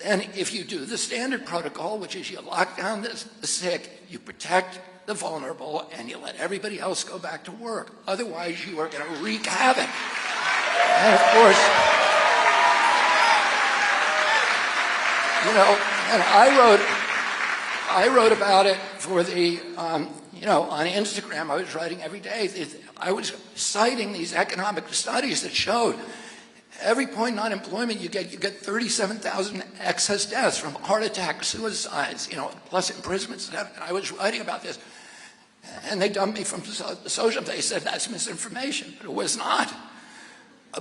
than if you do the standard protocol, which is you lock down the sick, you protect the vulnerable, and you let everybody else go back to work. Otherwise, you are going to wreak havoc. And of course, and I wrote about it for the, on Instagram. I was writing every day. I was citing these economic studies that showed every point in unemployment you get 37,000 excess deaths from heart attacks, suicides, plus imprisonments. And I was writing about this. And they dumped me from the social. They said that's misinformation, but it was not.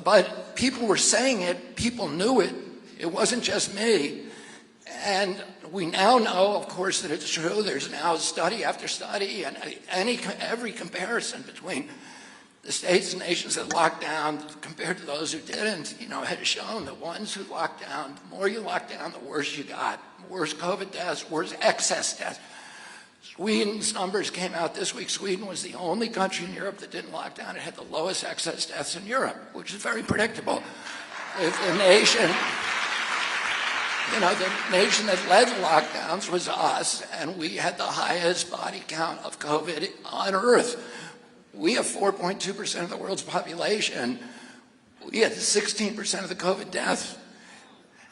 But people were saying it. People knew it. It wasn't just me. And we now know, of course, that it's true. There's now study after study and every comparison between The states and nations that locked down compared to those who didn't, had shown the ones who locked down, the more you locked down, the worse you got. Worse COVID deaths, worse excess deaths. Sweden's numbers came out this week. Sweden was the only country in Europe that didn't lock down. It had the lowest excess deaths in Europe, which is very predictable. The nation that led the lockdowns was us, and we had the highest body count of COVID on Earth. We have 4.2% of the world's population. We had 16% of the COVID deaths.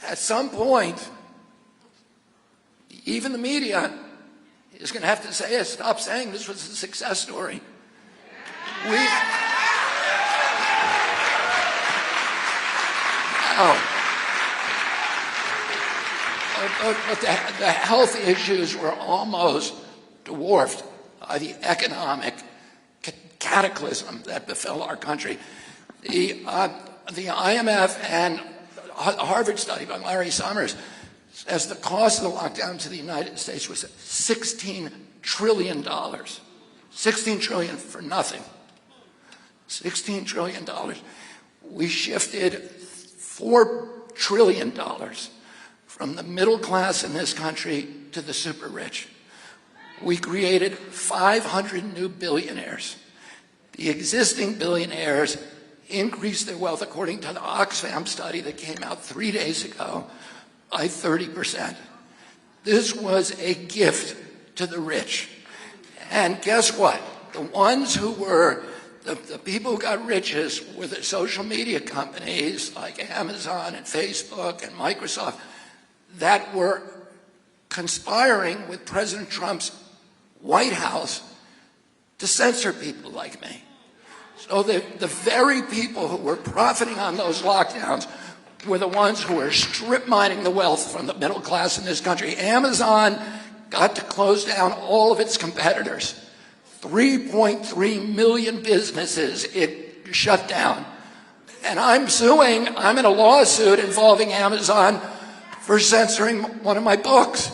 At some point, even the media is going to have to say, stop saying this was a success story. But the health issues were almost dwarfed by the economic cataclysm that befell our country. The IMF and a Harvard study by Larry Summers says the cost of the lockdown to the United States was $16 trillion. $16 trillion for nothing. $16 trillion. We shifted $4 trillion from the middle class in this country to the super rich. We created 500 new billionaires. The existing billionaires increased their wealth, according to the Oxfam study that came out 3 days ago, by 30%. This was a gift to the rich. And guess what? The ones who were, the people who got riches were the social media companies like Amazon and Facebook and Microsoft that were conspiring with President Trump's White House to censor people like me. So the very people who were profiting on those lockdowns were the ones who were strip mining the wealth from the middle class in this country. Amazon got to close down all of its competitors. 3.3 million businesses it shut down. And I'm in a lawsuit involving Amazon for censoring one of my books.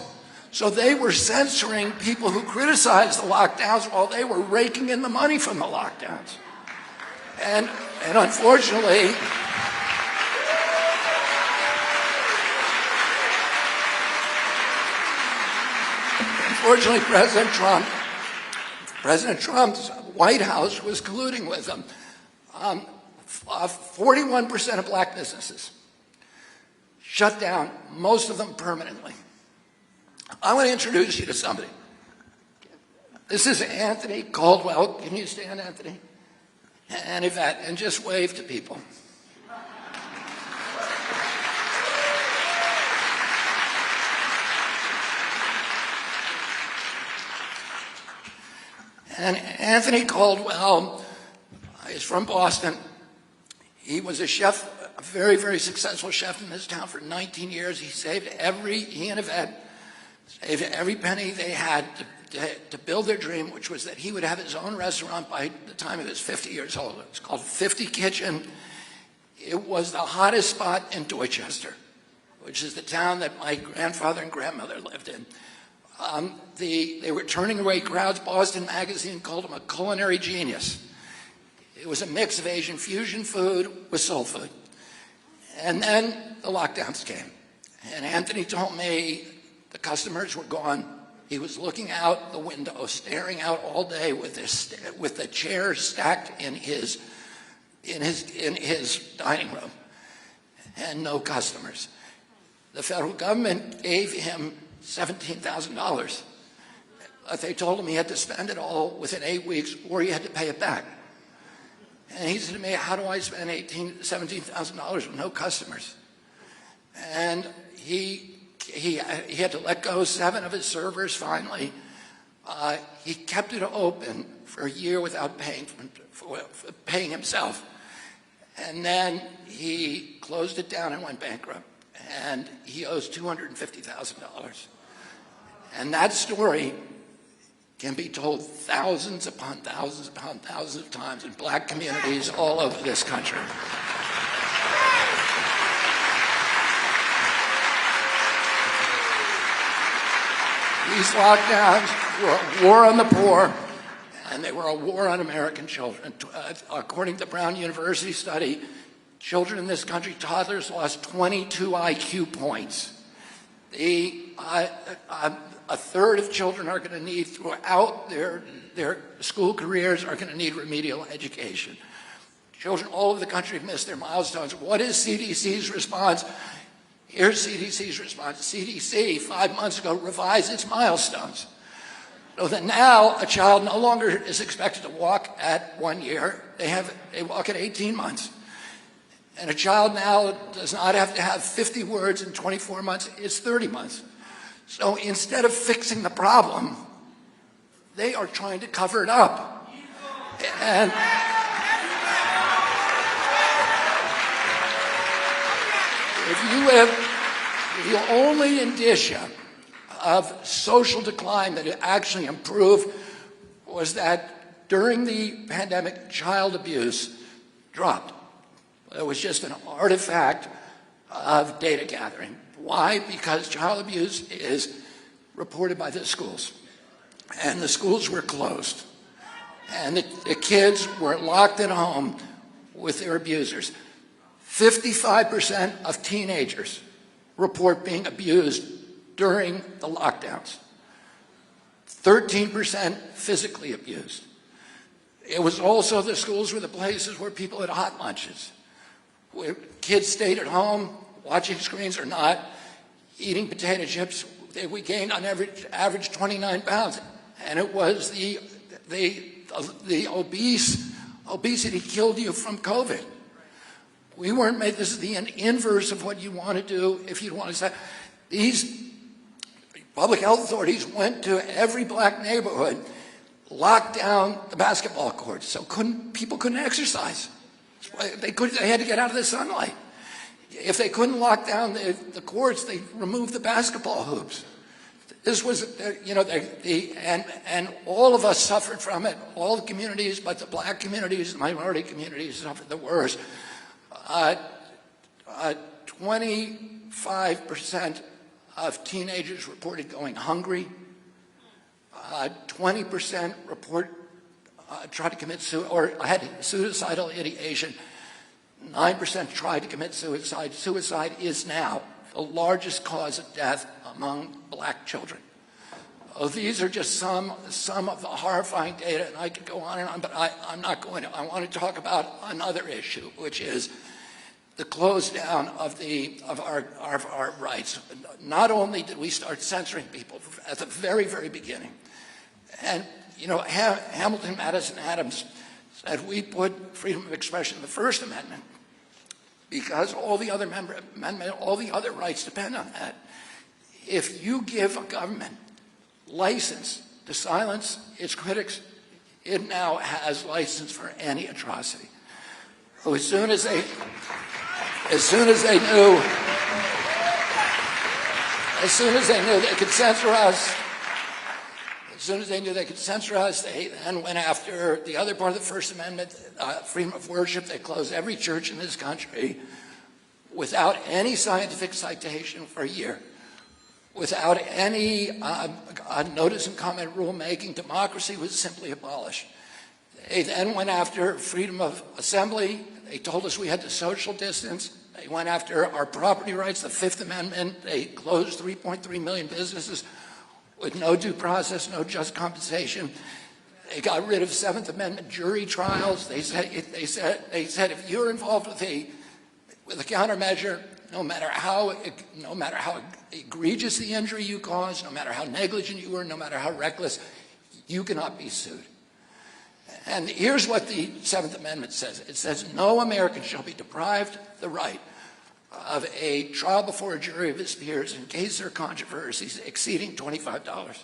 So they were censoring people who criticized the lockdowns while they were raking in the money from the lockdowns. And unfortunately, President Trump's White House was colluding with them. 41% of black businesses shut down, most of them permanently. I want to introduce you to somebody. This is Anthony Caldwell. Can you stand, Anthony? And Yvette, and just wave to people. And Anthony Caldwell is from Boston. He was a chef, a very, very successful chef in this town for 19 years. He and Yvette saved every penny they had to build their dream, which was that he would have his own restaurant by the time he was 50 years old. It was called 50 Kitchen. It was the hottest spot in Dorchester, which is the town that my grandfather and grandmother lived in. They were turning away crowds. Boston Magazine called him a culinary genius. It was a mix of Asian fusion food with soul food. And then the lockdowns came. And Anthony told me the customers were gone. He was looking out the window, staring out all day with the chairs stacked in his dining room, and no customers. The federal government gave him $17,000. But they told him he had to spend it all within 8 weeks, or he had to pay it back. And he said to me, "How do I spend $17,000 with no customers?" And he had to let go 7 of his servers finally. He kept it open for a year without paying himself. And then he closed it down and went bankrupt. And he owes $250,000. And that story can be told thousands upon thousands upon thousands of times in black communities all over this country. These lockdowns were a war on the poor, and they were a war on American children. According to the Brown University study, children in this country, toddlers, lost 22 IQ points. A third of children are going to need, throughout their school careers, are going to need remedial education. Children all over the country have missed their milestones. What is CDC's response? Here's CDC's response. CDC, 5 months ago, revised its milestones. So that now a child no longer is expected to walk at 1 year. They walk at 18 months. And a child now does not have to have 50 words in 24 months. It's 30 months. So instead of fixing the problem, they are trying to cover it up. And if the only indicia of social decline that it actually improved was that during the pandemic, child abuse dropped. It was just an artifact of data gathering. Why? Because child abuse is reported by the schools. And the schools were closed. And the kids were locked at home with their abusers. 55% of teenagers report being abused during the lockdowns. 13% physically abused. It was also the schools were the places where people had hot lunches, where kids stayed at home, watching screens or not, eating potato chips. We gained on average 29 pounds. And it was the obesity killed you from COVID. We weren't made, this is the inverse of what you want to do if you want to say. These public health authorities went to every black neighborhood, locked down the basketball courts, so people couldn't exercise. They had to get out of the sunlight. If they couldn't lock down the courts, they removed the basketball hoops. This was, and all of us suffered from it. All the communities, but the black communities, the minority communities suffered the worst. 25% of teenagers reported going hungry. 20% tried to commit suicide or had suicidal ideation. 9% tried to commit suicide. Suicide is now the largest cause of death among black children. Oh, these are just some of the horrifying data, and I could go on and on, but I'm not going to. I want to talk about another issue, which is the close down of our rights. Not only did we start censoring people at the very, very beginning, and Hamilton, Madison, Adams said we put freedom of expression in the First Amendment because all the other all the other rights depend on that. If you give a government license to silence its critics, it now has license for any atrocity. So as soon as they knew they could censor us, they then went after the other part of the First Amendment, freedom of worship. They closed every church in this country without any scientific citation for a year, without any notice and comment rulemaking. Democracy was simply abolished. They then went after freedom of assembly. They told us we had to social distance. They went after our property rights, the Fifth Amendment. They closed 3.3 million businesses with no due process, no just compensation. They got rid of Seventh Amendment jury trials. They said if you're involved with a countermeasure, no matter how egregious the injury you caused, no matter how negligent you were, no matter how reckless, you cannot be sued. And here's what the Seventh Amendment says. It says no American shall be deprived the right of a trial before a jury of his peers in case there are controversies exceeding $25.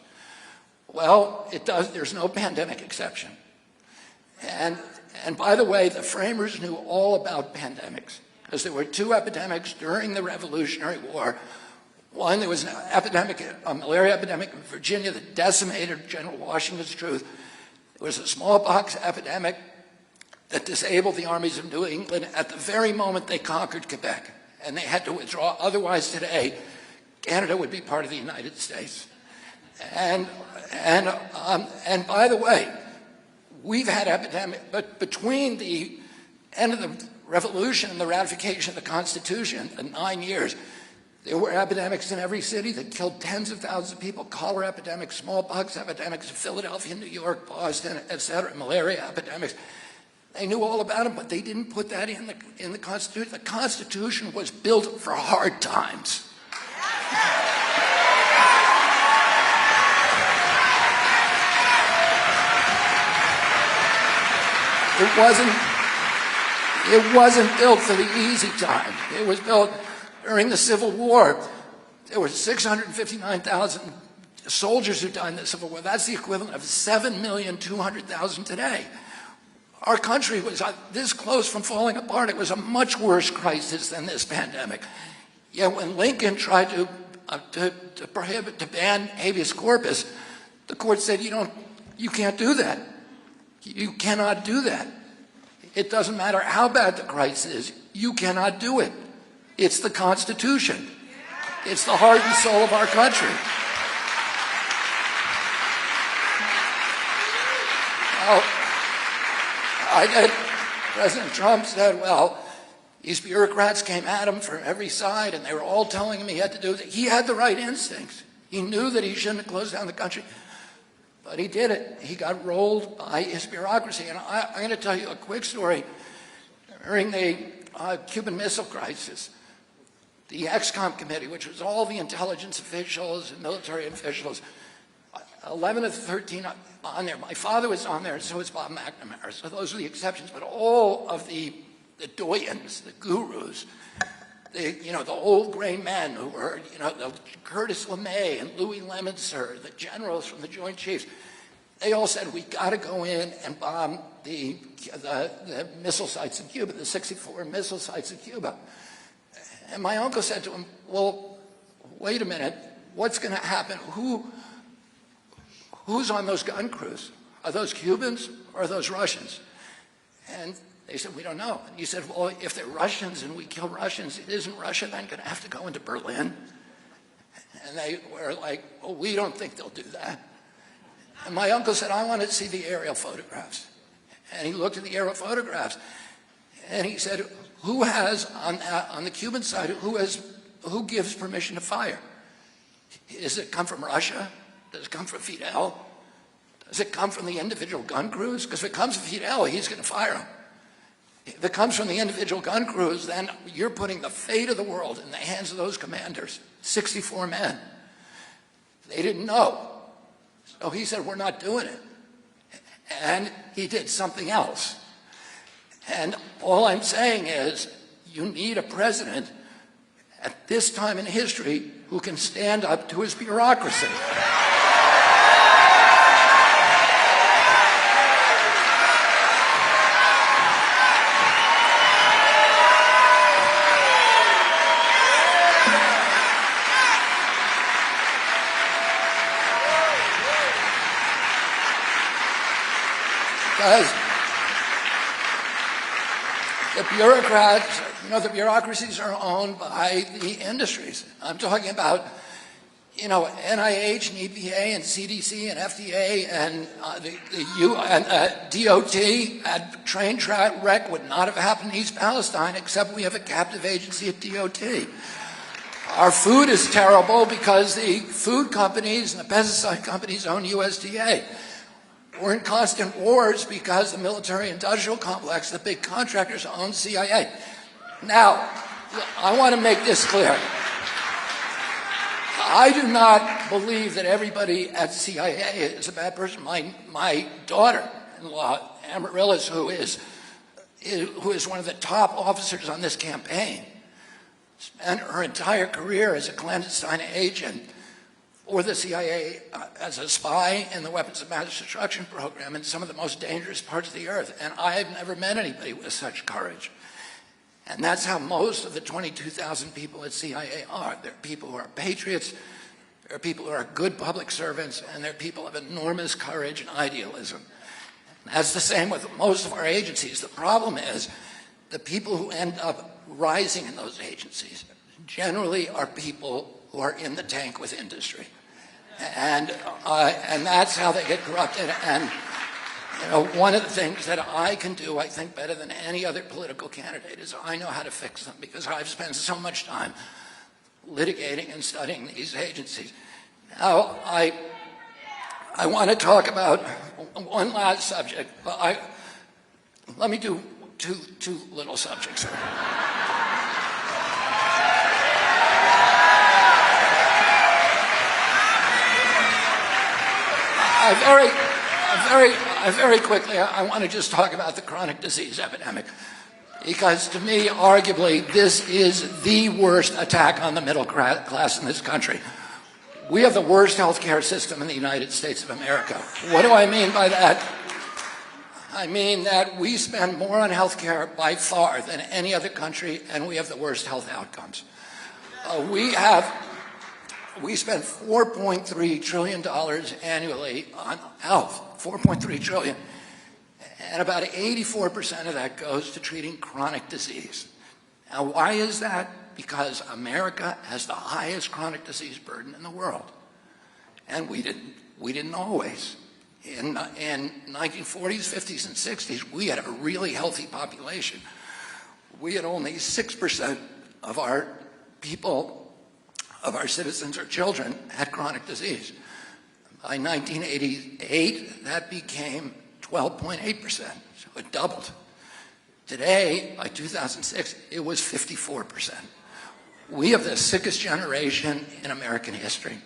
Well, it does. There's no pandemic exception. And by the way, the framers knew all about pandemics because there were two epidemics during the Revolutionary War. One, there was an epidemic, a malaria epidemic in Virginia that decimated General Washington's troops. There was a smallpox epidemic that disabled the armies of New England at the very moment they conquered Quebec, and they had to withdraw. Otherwise, today, Canada would be part of the United States. And by the way, we've had epidemic, but between the end of the revolution and the ratification of the Constitution in 9 years, there were epidemics in every city that killed tens of thousands of people: cholera epidemics, smallpox epidemics in Philadelphia, New York, Boston, etc., malaria epidemics. They knew all about them, but they didn't put that in the Constitution. The Constitution was built for hard times. It wasn't built for the easy time. It was built during the Civil War. There were 659,000 soldiers who died in the Civil War. That's the equivalent of 7,200,000 today. Our country was this close from falling apart. It was a much worse crisis than this pandemic. Yet when Lincoln tried to ban habeas corpus, the court said, you can't do that. You cannot do that. It doesn't matter how bad the crisis is. You cannot do it. It's the Constitution. It's the heart and soul of our country. President Trump said, well, these bureaucrats came at him from every side, and they were all telling him he had to do it. He had the right instincts. He knew that he shouldn't have closed down the country, but he did it. He got rolled by his bureaucracy. And I'm going to tell you a quick story. During the Cuban Missile Crisis, the ExComm committee, which was all the intelligence officials and military officials, 11 of the 13 on there. My father was on there, and so was Bob McNamara. So those are the exceptions. But all of the doyens, the gurus, the old gray men who were, the Curtis LeMay and Louis Lemonster, the generals from the Joint Chiefs, they all said, we got to go in and bomb the missile sites in Cuba, the 64 missile sites in Cuba. And my uncle said to him, well, wait a minute, what's going to happen? Who's on those gun crews? Are those Cubans or are those Russians? And they said, we don't know. And he said, well, if they're Russians and we kill Russians, isn't Russia then going to have to go into Berlin? And they were like, well, we don't think they'll do that. And my uncle said, I want to see the aerial photographs. And he looked at the aerial photographs, and he said, who has, on the Cuban side, who gives permission to fire? Does it come from Russia? Does it come from Fidel? Does it come from the individual gun crews? Because if it comes from Fidel, he's going to fire them. If it comes from the individual gun crews, then you're putting the fate of the world in the hands of those commanders, 64 men. They didn't know. So he said, we're not doing it. And he did something else. And all I'm saying is, you need a president at this time in history who can stand up to his bureaucracy. Because the bureaucrats, the bureaucracies are owned by the industries. I'm talking about, NIH and EPA and CDC and FDA and DOT. A train wreck would not have happened in East Palestine except we have a captive agency at DOT. Our food is terrible because the food companies and the pesticide companies own USDA. We're in constant wars because the military-industrial complex, the big contractors, own CIA. Now, I want to make this clear. I do not believe that everybody at CIA is a bad person. My daughter-in-law, Amaryllis, who is one of the top officers on this campaign, spent her entire career as a clandestine agent or the CIA as a spy in the weapons of mass destruction program in some of the most dangerous parts of the earth. And I have never met anybody with such courage. And that's how most of the 22,000 people at CIA are. They're people who are patriots, they're people who are good public servants, and they're people of enormous courage and idealism. And that's the same with most of our agencies. The problem is the people who end up rising in those agencies generally are people who are in the tank with industry. And that's how they get corrupted. You know, one of the things that I can do, I think, better than any other political candidate is I know how to fix them because I've spent so much time litigating and studying these agencies. Now, I want to talk about one last subject. But let me do two little subjects here. Very quickly, I want to just talk about the chronic disease epidemic, because to me, arguably, this is the worst attack on the middle class in this country. We have the worst healthcare system in the United States of America. What do I mean by that? I mean that we spend more on healthcare by far than any other country, and we have the worst health outcomes. We spend $4.3 trillion annually on health, $4.3 trillion, and about 84% of that goes to treating chronic disease. Now, why is that? Because America has the highest chronic disease burden in the world, and we didn't always. In 1940s, 50s, and 60s, we had a really healthy population. We had only 6% of our people, of our citizens or children, had chronic disease. By 1988, that became 12.8%, so it doubled. Today, by 2006, it was 54%. We have the sickest generation in American history.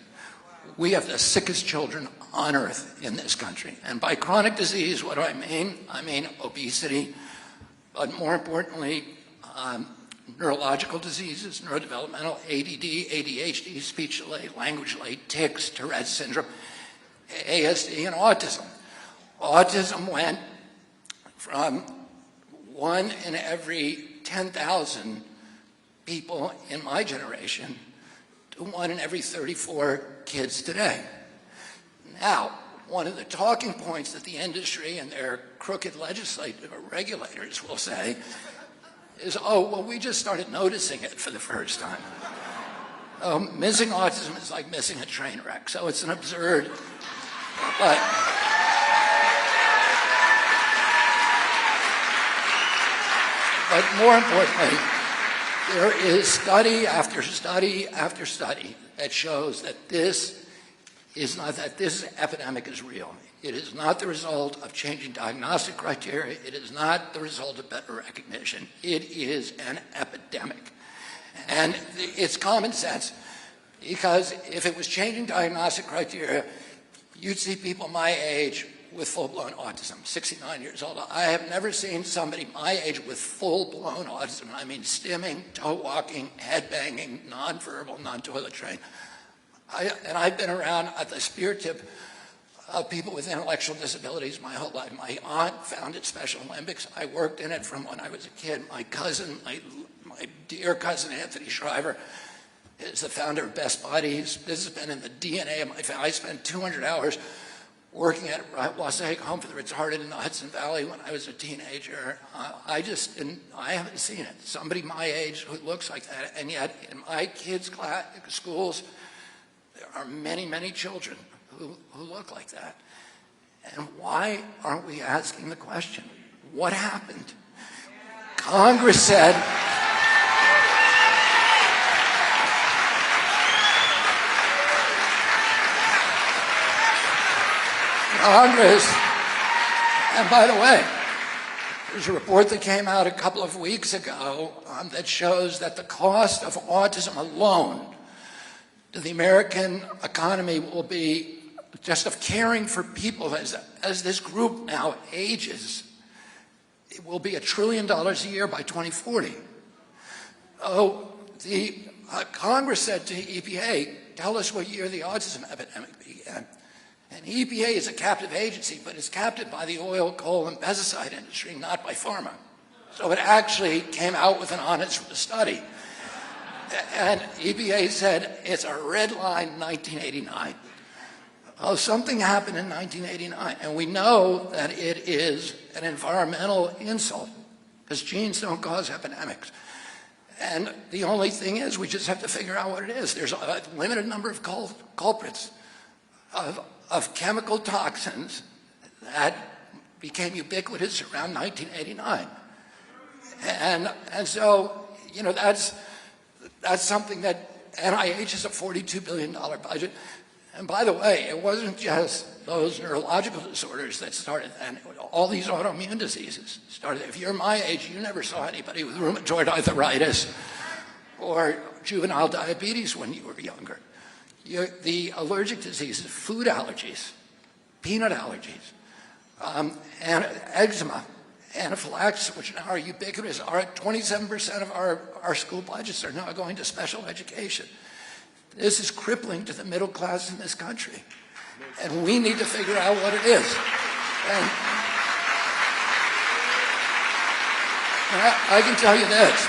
We have the sickest children on earth in this country. And by chronic disease, what do I mean? I mean obesity, but more importantly, neurological diseases, neurodevelopmental, ADD, ADHD, speech delay, language delay, tics, Tourette's syndrome, ASD, and autism. Autism went from 1 in every 10,000 people in my generation to 1 in every 34 kids today. Now, one of the talking points that the industry and their crooked legislative regulators will say is, oh, well, we just started noticing it for the first time. Missing autism is like missing a train wreck, so it's an absurd, but more importantly, there is study after study after study that shows that this epidemic is real. It is not the result of changing diagnostic criteria. It is not the result of better recognition. It is an epidemic. And it's common sense, because if it was changing diagnostic criteria, you'd see people my age with full-blown autism, 69 years old. I have never seen somebody my age with full-blown autism. I mean stimming, toe walking, head banging, nonverbal, non-toilet trained. And I've been around at the spear tip of people with intellectual disabilities my whole life. My aunt founded Special Olympics. I worked in it from when I was a kid. My cousin, my dear cousin Anthony Shriver, is the founder of Best Buddies. This has been in the DNA of my family. I spent 200 hours working at Wasaik Home for the Retarded in the Hudson Valley when I was a teenager. I haven't seen it. Somebody my age who looks like that, and yet in my kids' schools, there are many, many children who look like that. And why aren't we asking the question, what happened? Congress said, and by the way, there's a report that came out a couple of weeks ago that shows that the cost of autism alone to the American economy will be, just of caring for people as this group now ages, it will be $1 trillion a year by 2040. Oh, the Congress said to EPA, tell us what year the autism epidemic began. And EPA is a captive agency, but it's captive by the oil, coal, and pesticide industry, not by pharma. So it actually came out with an honest study. And EPA said it's a red line 1989. Oh, something happened in 1989, and we know that it is an environmental insult, because genes don't cause epidemics. And the only thing is, we just have to figure out what it is. There's a limited number of culprits of chemical toxins that became ubiquitous around 1989. And so, you know, that's something that NIH is a $42 billion budget. And by the way, it wasn't just those neurological disorders that started then. All these autoimmune diseases started. If you're my age, you never saw anybody with rheumatoid arthritis or juvenile diabetes when you were younger. The allergic diseases, food allergies, peanut allergies, and eczema, anaphylaxis, which now are ubiquitous, are at 27% of our school budgets are now going to special education. This is crippling to the middle class in this country. And we need to figure out what it is. And I can tell you this.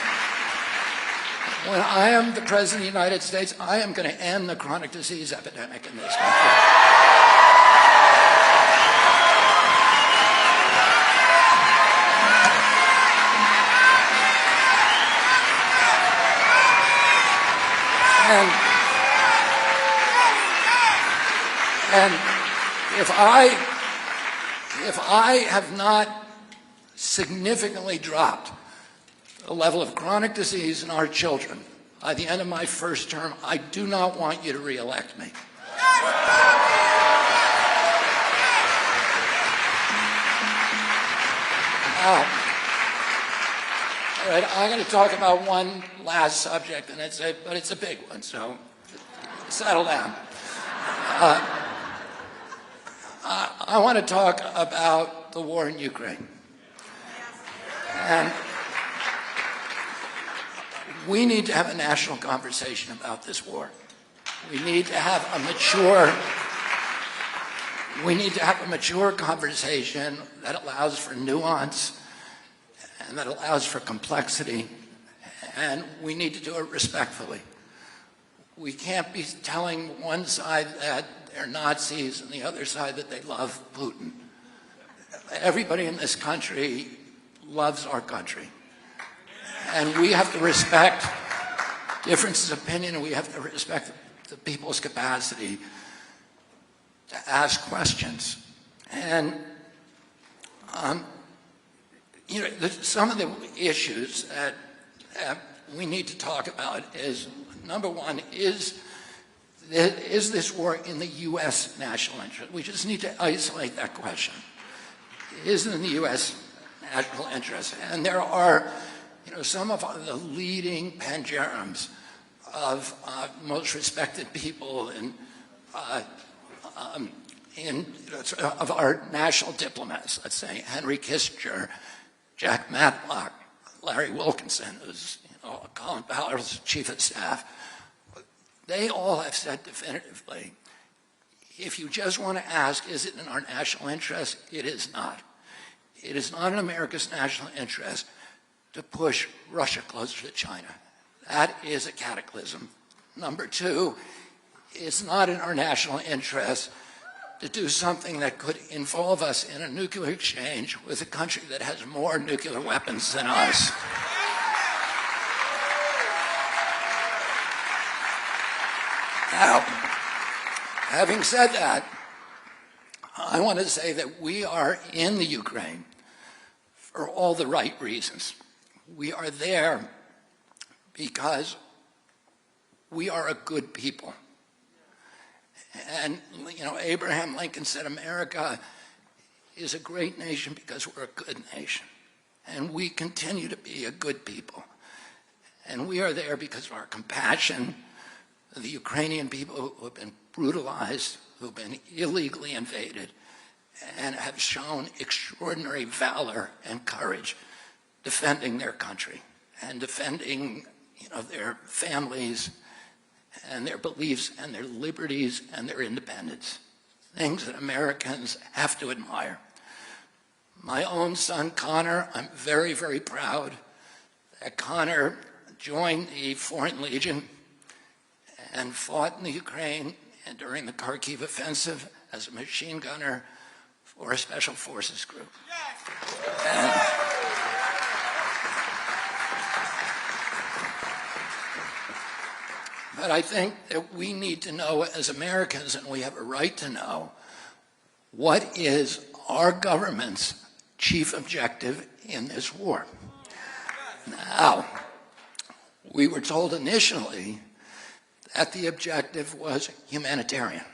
When I am the President of the United States, I am going to end the chronic disease epidemic in this country. And if I have not significantly dropped the level of chronic disease in our children by the end of my first term, I do not want you to re-elect me. Now, all right, I'm going to talk about one last subject, and but it's a big one, so settle down. I want to talk about the war in Ukraine. And we need to have a national conversation about this war. We need to have a mature conversation that allows for nuance and that allows for complexity, and we need to do it respectfully. We can't be telling one side that they're Nazis and the other side that they love Putin. Everybody in this country loves our country. And we have to respect differences of opinion, and we have to respect the people's capacity to ask questions. And you know, some of the issues that we need to talk about is, number one, is this war in the U.S. national interest? We just need to isolate that question. Is it in the U.S. national interest? And there are, you know, some of the leading pangerums of most respected people of our national diplomats, let's say Henry Kissinger, Jack Matlock, Larry Wilkinson, who's Colin Powell's chief of staff. They all have said definitively, if you just want to ask, is it in our national interest? It is not. It is not in America's national interest to push Russia closer to China. That is a cataclysm. Number two, it's not in our national interest to do something that could involve us in a nuclear exchange with a country that has more nuclear weapons than us. Now, having said that, I want to say that we are in the Ukraine for all the right reasons. We are there because we are a good people. And, you know, Abraham Lincoln said America is a great nation because we're a good nation. And we continue to be a good people. And we are there because of our compassion, the Ukrainian people who have been brutalized, who have been illegally invaded, and have shown extraordinary valor and courage defending their country and defending, you know, their families and their beliefs and their liberties and their independence, things that Americans have to admire. My own son, Connor, I'm very, very proud that Connor joined the Foreign Legion and fought in the Ukraine and during the Kharkiv offensive as a machine gunner for a special forces group. But I think that we need to know as Americans, and we have a right to know, what is our government's chief objective in this war. Now, we were told initially that the objective was humanitarian.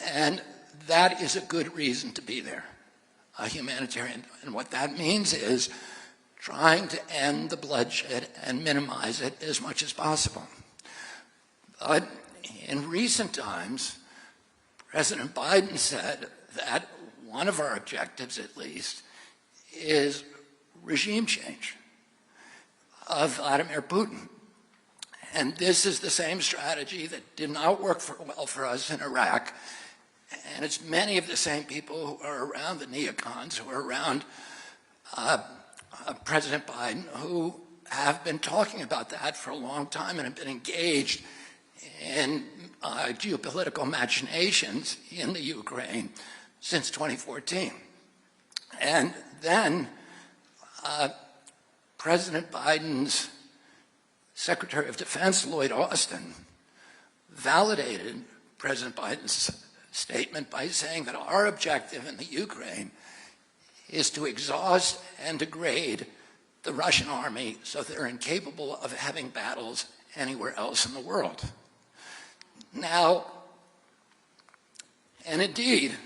And that is a good reason to be there, a humanitarian. And what that means is trying to end the bloodshed and minimize it as much as possible. But in recent times, President Biden said that one of our objectives, at least, is regime change of Vladimir Putin. And this is the same strategy that did not work well for us in Iraq. And it's many of the same people who are around the neocons, who are around President Biden, who have been talking about that for a long time and have been engaged in geopolitical machinations in the Ukraine since 2014. And then President Biden's Secretary of Defense, Lloyd Austin, validated President Biden's statement by saying that our objective in the Ukraine is to exhaust and degrade the Russian army so they're incapable of having battles anywhere else in the world. Now, and indeed,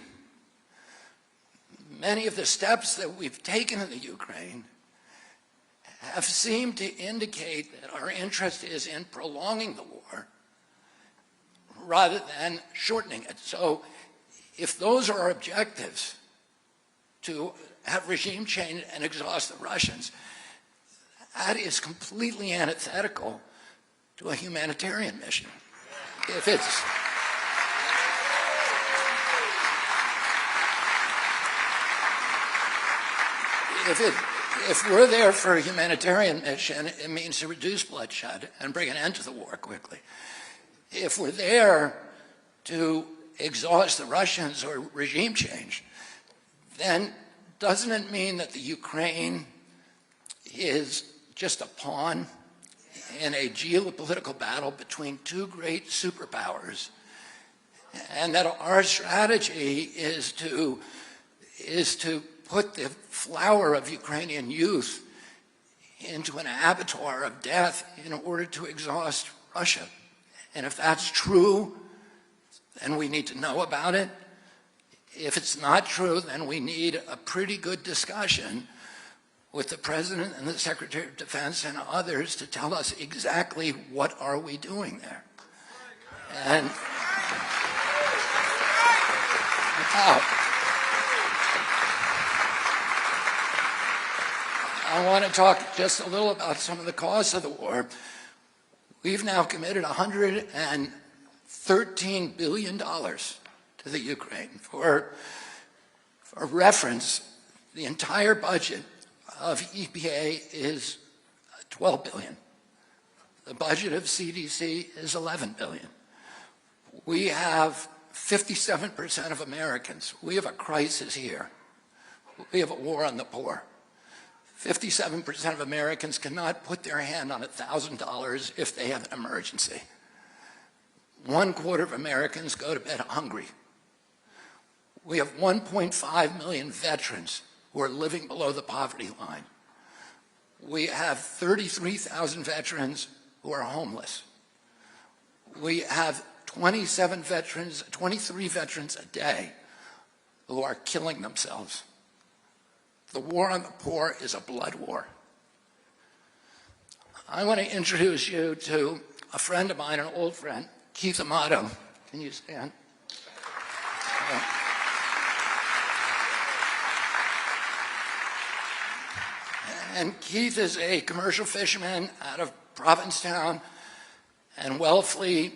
many of the steps that we've taken in the Ukraine have seemed to indicate that our interest is in prolonging the war rather than shortening it. So if those are our objectives, to have regime change and exhaust the Russians, that is completely antithetical to a humanitarian mission. If we're there for a humanitarian mission, it means to reduce bloodshed and bring an end to the war quickly. If we're there to exhaust the Russians or regime change, then doesn't it mean that the Ukraine is just a pawn in a geopolitical battle between two great superpowers, and that our strategy is to put the flower of Ukrainian youth into an abattoir of death in order to exhaust Russia? And if that's true, then we need to know about it. If it's not true, then we need a pretty good discussion with the President and the Secretary of Defense and others to tell us exactly what are we doing there. And I want to talk just a little about some of the causes of the war. We've now committed $113 billion to the Ukraine. For reference, the entire budget of EPA is $12 billion. The budget of CDC is $11 billion. We have 57% of Americans. We have a crisis here. We have a war on the poor. 57% of Americans cannot put their hand on $1,000 if they have an emergency. 1/4 of Americans go to bed hungry. We have 1.5 million veterans who are living below the poverty line. We have 33,000 veterans who are homeless. We have 23 veterans a day who are killing themselves. The war on the poor is a blood war. I want to introduce you to a friend of mine, an old friend, Keith Amato. Can you stand? And Keith is a commercial fisherman out of Provincetown and Wellfleet,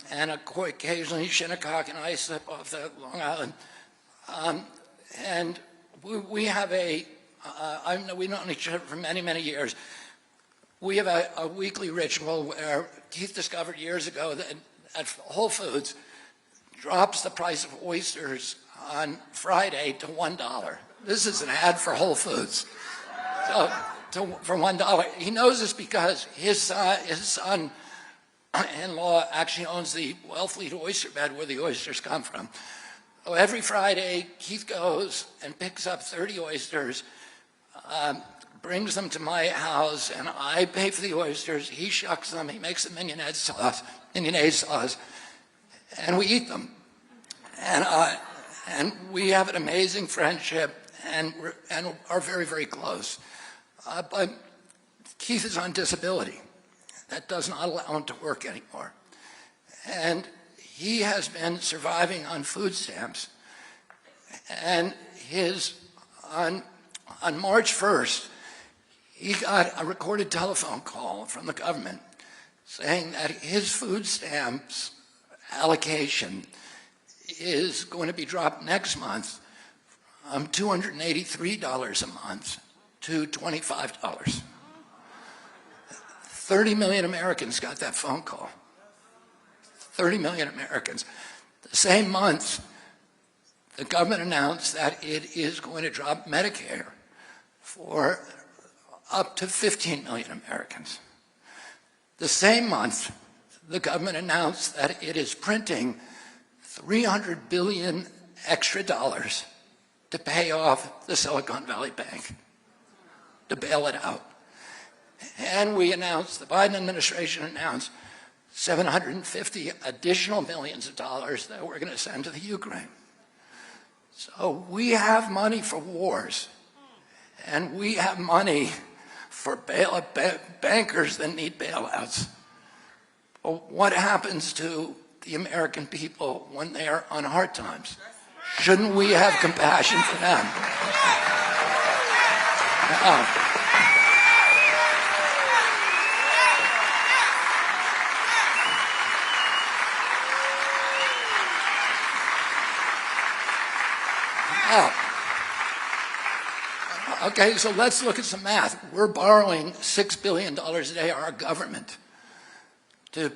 and occasionally Shinnecock and Islip off the Long Island. And we have we've known each other for many, many years. We have a weekly ritual where Keith discovered years ago that at Whole Foods drops the price of oysters on Friday to $1. This is an ad for Whole Foods. For $1. He knows this because his son-in-law actually owns the Wellfleet oyster bed where the oysters come from. So every Friday, Keith goes and picks up 30 oysters, brings them to my house, and I pay for the oysters. He shucks them, he makes the mayonnaise sauce, and we eat them. And we have an amazing friendship and are very, very close. But Keith is on disability. That does not allow him to work anymore. And he has been surviving on food stamps. And on March 1st, he got a recorded telephone call from the government saying that his food stamps allocation is going to be dropped next month from $283 a month to $25. 30 million Americans got that phone call. 30 million Americans. The same month, the government announced that it is going to drop Medicare for up to 15 million Americans. The same month, the government announced that it is printing $300 billion extra dollars to pay off the Silicon Valley Bank, to bail it out. And we announced, the Biden administration announced 750 additional millions of dollars that we're going to send to the Ukraine. So we have money for wars, and we have money for bankers that need bailouts. Well, what happens to the American people when they are on hard times? Shouldn't we have compassion for them? Okay, so let's look at some math. We're borrowing $6 billion a day, our government, to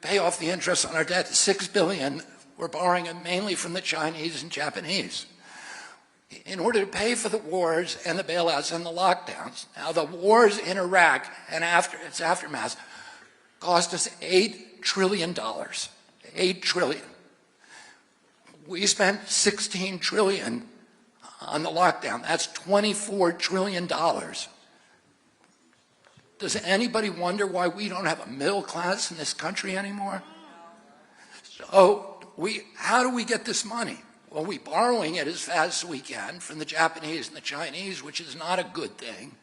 pay off the interest on our debt. $6 billion, we're borrowing it mainly from the Chinese and Japanese in order to pay for the wars and the bailouts and the lockdowns. Now, the wars in Iraq and its aftermath cost us $8 trillion. $8 trillion. We spent $16 trillion on the lockdown. That's $24 trillion. Does anybody wonder why we don't have a middle class in this country anymore? So how do we get this money? Well, we're borrowing it as fast as we can from the Japanese and the Chinese, which is not a good thing.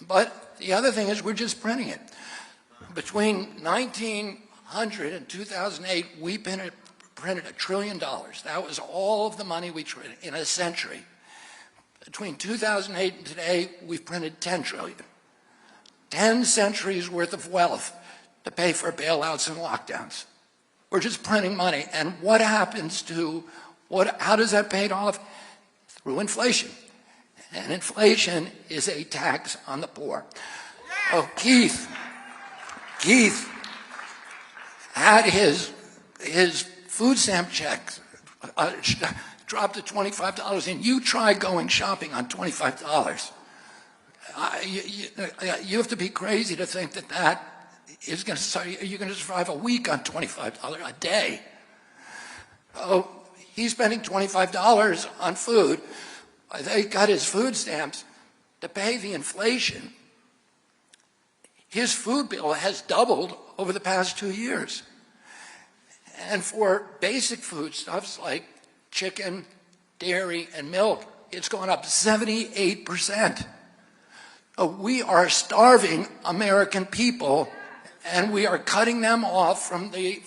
But the other thing is we're just printing it. Between 1900 and 2008, we printed $1 trillion. That was all of the money we printed in a century. Between 2008 and today, we've printed $10 trillion. 10 centuries worth of wealth to pay for bailouts and lockdowns. We're just printing money. And what happens to, how does that pay off? Through inflation. And inflation is a tax on the poor. Oh, Keith had his food stamp check dropped to $25, and you try going shopping on $25. You have to be crazy to think that is going to, you're going to survive a week on $25 a day. Oh, he's spending $25 on food. They got his food stamps to pay the inflation. His food bill has doubled over the past 2 years. And for basic foodstuffs like chicken, dairy, and milk, it's gone up 78%. We are starving American people, and we are cutting them off from the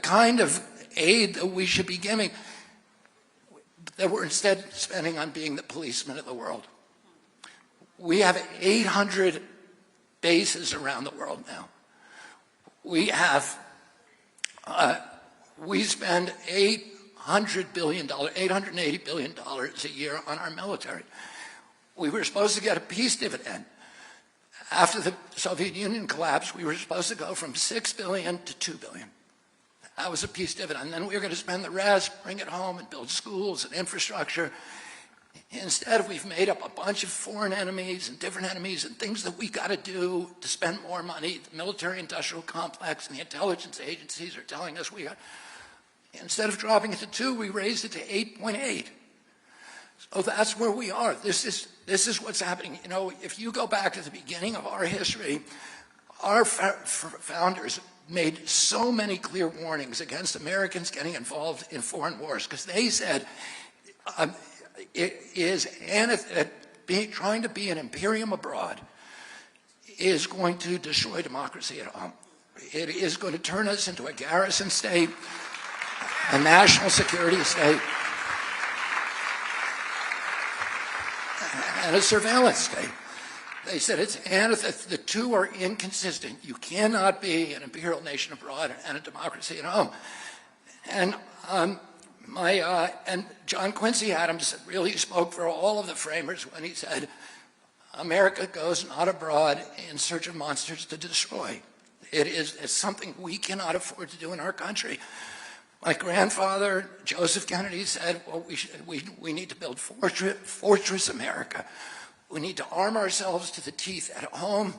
kind of aid that we should be giving, that we're instead spending on being the policemen of the world. We have 800 bases around the world now. We spend $880 billion a year on our military. We were supposed to get a peace dividend. After the Soviet Union collapsed, we were supposed to go from $6 billion to $2 billion. That was a peace dividend. And then we were going to spend the rest, bring it home, and build schools and infrastructure. Instead, we've made up a bunch of foreign enemies and different enemies and things that we got to do to spend more money. The military-industrial complex and the intelligence agencies are telling us we got. Instead of dropping it to 2, we raised it to 8.8. So that's where we are. This is what's happening. You know, if you go back to the beginning of our history, our founders made so many clear warnings against Americans getting involved in foreign wars, because they said trying to be an imperium abroad is going to destroy democracy at home. It is going to turn us into a garrison state, a national security state, and a surveillance state. They said the two are inconsistent. You cannot be an imperial nation abroad and a democracy at home. And and John Quincy Adams really spoke for all of the framers when he said, "America goes not abroad in search of monsters to destroy." It's something we cannot afford to do in our country. My grandfather, Joseph Kennedy, said, well, we need to build Fortress America. We need to arm ourselves to the teeth at home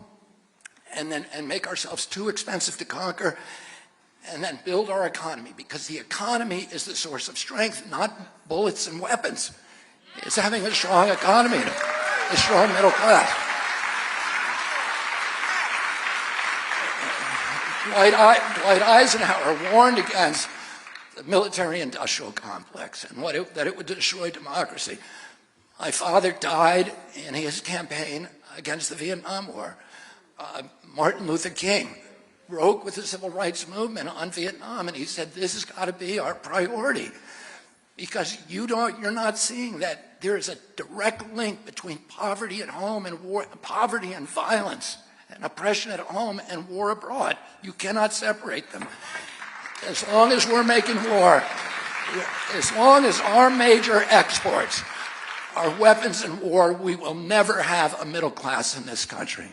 and make ourselves too expensive to conquer, and then build our economy, because the economy is the source of strength, not bullets and weapons. It's having a strong economy, a strong middle class. Dwight Eisenhower warned against the military-industrial complex and that it would destroy democracy. My father died in his campaign against the Vietnam War. Martin Luther King broke with the civil rights movement on Vietnam, and he said, this has got to be our priority, because you're not seeing that there is a direct link between poverty at home and war, poverty and violence, and oppression at home and war abroad. You cannot separate them. As long as we're making war, as long as our major exports are weapons in war, we will never have a middle class in this country.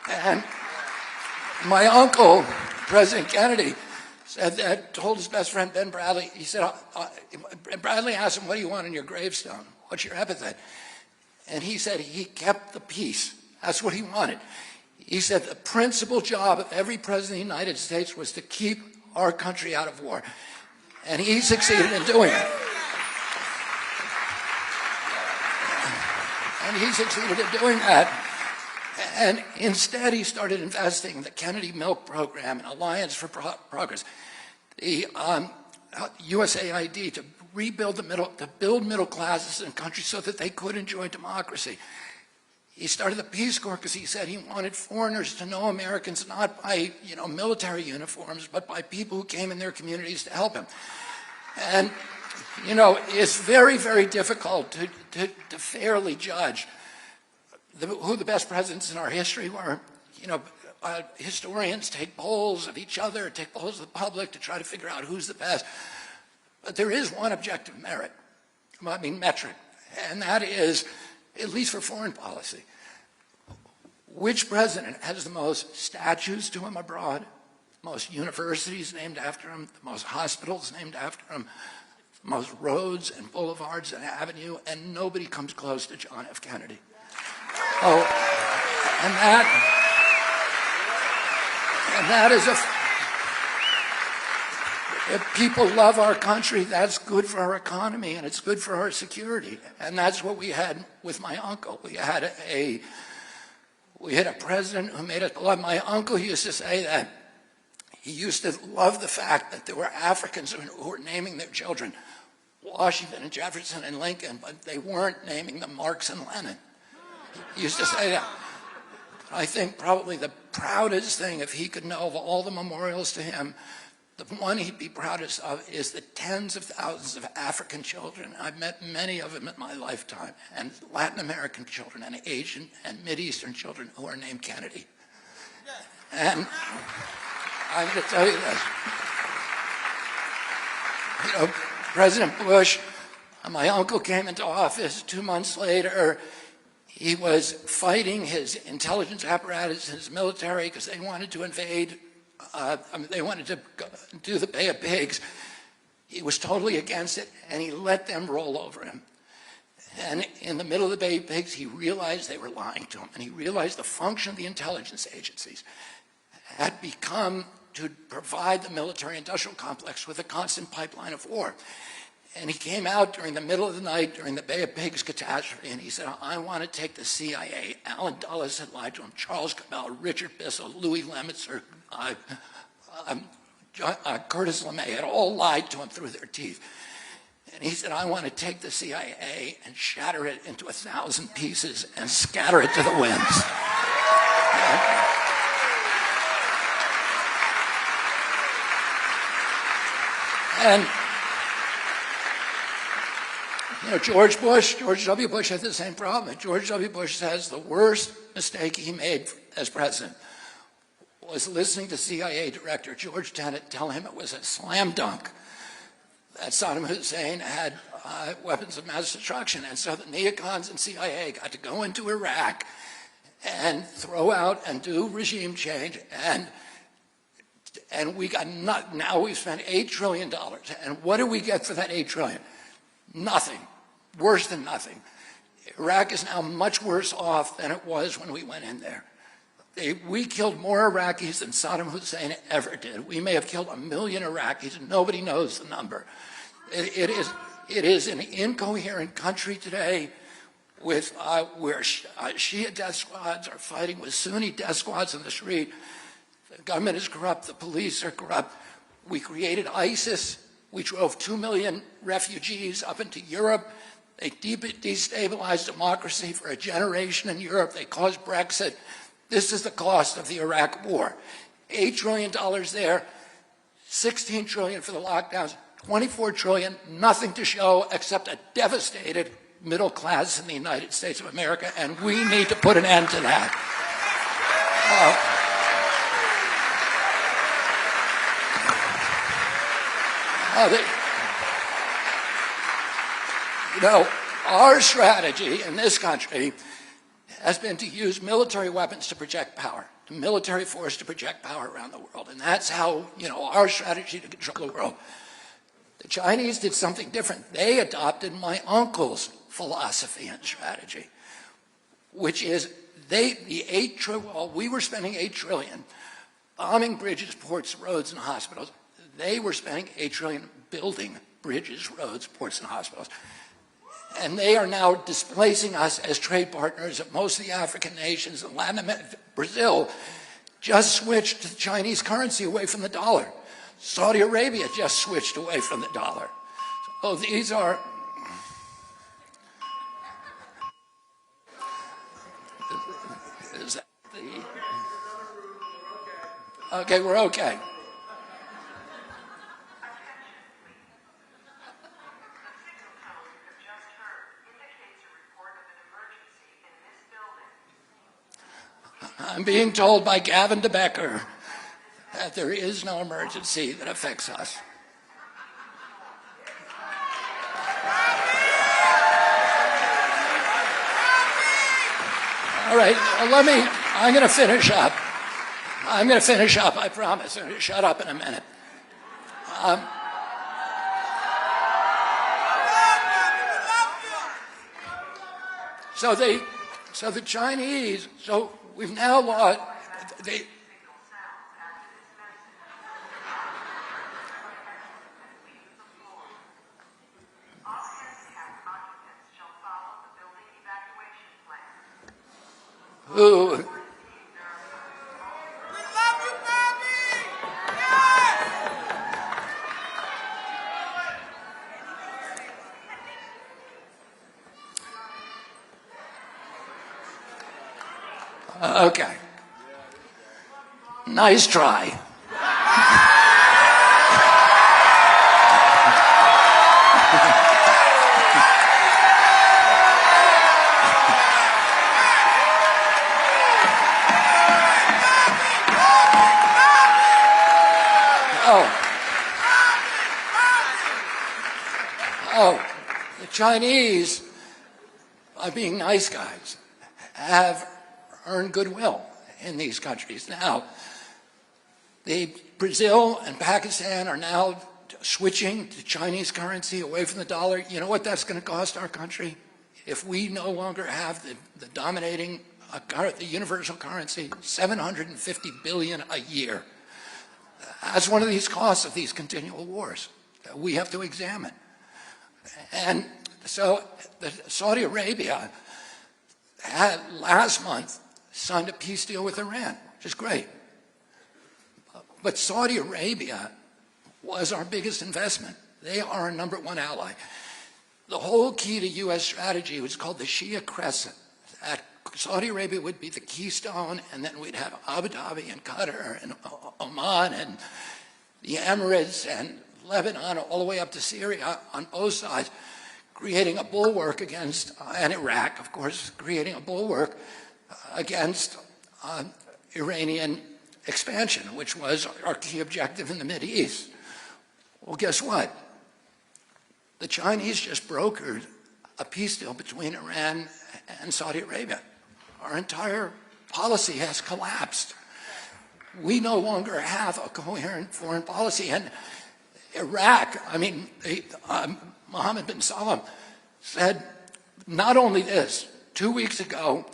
And my uncle, President Kennedy, said that, told his best friend Ben Bradley, he said, Bradley asked him, what do you want on your gravestone? What's your epithet? And he said he kept the peace. That's what he wanted. He said the principal job of every president of the United States was to keep our country out of war. And he succeeded in doing it. And he succeeded in doing that. And instead, he started investing in the Kennedy Milk Program and Alliance for Progress, the USAID, to rebuild to build middle classes in countries so that they could enjoy democracy. He started the Peace Corps because he said he wanted foreigners to know Americans not by, military uniforms, but by people who came in their communities to help him. And, it's very, very difficult to fairly judge who the best presidents in our history were. Historians take polls of each other, take polls of the public to try to figure out who's the best. But there is one objective metric, and that is, at least for foreign policy, which president has the most statues to him abroad, most universities named after him, the most hospitals named after him, the most roads and boulevards and avenue, and nobody comes close to John F. Kennedy. Oh, and that is if people love our country, that's good for our economy and it's good for our security. And that's what we had with my uncle. We had a president who made us love. My uncle used to say that he used to love the fact that there were Africans who were naming their children Washington and Jefferson and Lincoln, but they weren't naming them Marx and Lenin. He used to say that. I think probably the proudest thing, if he could know of all the memorials to him, the one he'd be proudest of is the tens of thousands of African children. I've met many of them in my lifetime, and Latin American children and Asian and Mideastern children who are named Kennedy. And I'm going to tell you this. President Bush, my uncle came into office 2 months later. He was fighting his intelligence apparatus and his military because they wanted to invade. They wanted to do the Bay of Pigs. He was totally against it, and he let them roll over him. And in the middle of the Bay of Pigs, he realized they were lying to him, and he realized the function of the intelligence agencies had become to provide the military-industrial complex with a constant pipeline of war. And he came out during the middle of the night during the Bay of Pigs catastrophe, and he said, I want to take the CIA. Alan Dulles had lied to him, Charles Cabell, Richard Bissell, Louis Lemitzer, Curtis LeMay had all lied to him through their teeth. And he said, I want to take the CIA and shatter it into 1,000 pieces and scatter it to the winds. And you know, George W. Bush had the same problem. George W. Bush says the worst mistake he made as president was listening to CIA Director George Tenet tell him it was a slam dunk that Saddam Hussein had weapons of mass destruction. And so the neocons and CIA got to go into Iraq and throw out and do regime change. And we got now we've spent $8 trillion. And what do we get for that $8 trillion? Nothing. Worse than nothing. Iraq is now much worse off than it was when we went in there. We killed more Iraqis than Saddam Hussein ever did. We may have killed 1 million Iraqis, and nobody knows the number. It is an incoherent country today with where Shia death squads are fighting with Sunni death squads on the street. The government is corrupt. The police are corrupt. We created ISIS. We drove 2 million refugees up into Europe. They destabilized democracy for a generation in Europe. They caused Brexit. This is the cost of the Iraq war. $8 trillion there, $16 trillion for the lockdowns, $24 trillion, nothing to show except a devastated middle class in the United States of America, and we need to put an end to that. You know, our strategy in this country has been to use military weapons to project power, to military force to project power around the world. And that's how, you know, our strategy to control the world. The Chinese did something different. They adopted my uncle's philosophy and strategy, which is while we were spending $8 trillion bombing bridges, ports, roads, and hospitals, they were spending $8 trillion building bridges, roads, ports, and hospitals. And they are now displacing us as trade partners of most of the African nations and Latin America. Brazil just switched to the Chinese currency away from the dollar. Saudi Arabia just switched away from the dollar. So these are... Is that the... Okay, we're okay. I'm being told by Gavin DeBecker that there is no emergency that affects us. All right, well, I'm going to finish up. I promise. I'm going to shut up in a minute. So the Chinese, we've now lost, who, okay. Nice try. The Chinese, by being nice guys, have earned goodwill in these countries. Now, Brazil and Pakistan are now switching to Chinese currency away from the dollar. You know what that's going to cost our country? If we no longer have the dominating, the universal currency, $750 billion a year. That's one of these costs of these continual wars that we have to examine. And so Saudi Arabia had last month signed a peace deal with Iran, which is great. But Saudi Arabia was our biggest investment. They are our #1 ally. The whole key to U.S. strategy was called the Shia Crescent. Saudi Arabia would be the keystone, and then we'd have Abu Dhabi and Qatar and Oman and the Emirates and Lebanon all the way up to Syria on both sides, creating a bulwark against, and Iraq, of course, creating a bulwark against Iranian expansion, which was our key objective in the Mideast. Well, guess what? The Chinese just brokered a peace deal between Iran and Saudi Arabia. Our entire policy has collapsed. We no longer have a coherent foreign policy. And Iraq, I mean, Mohammed bin Salman said not only this, 2 weeks ago,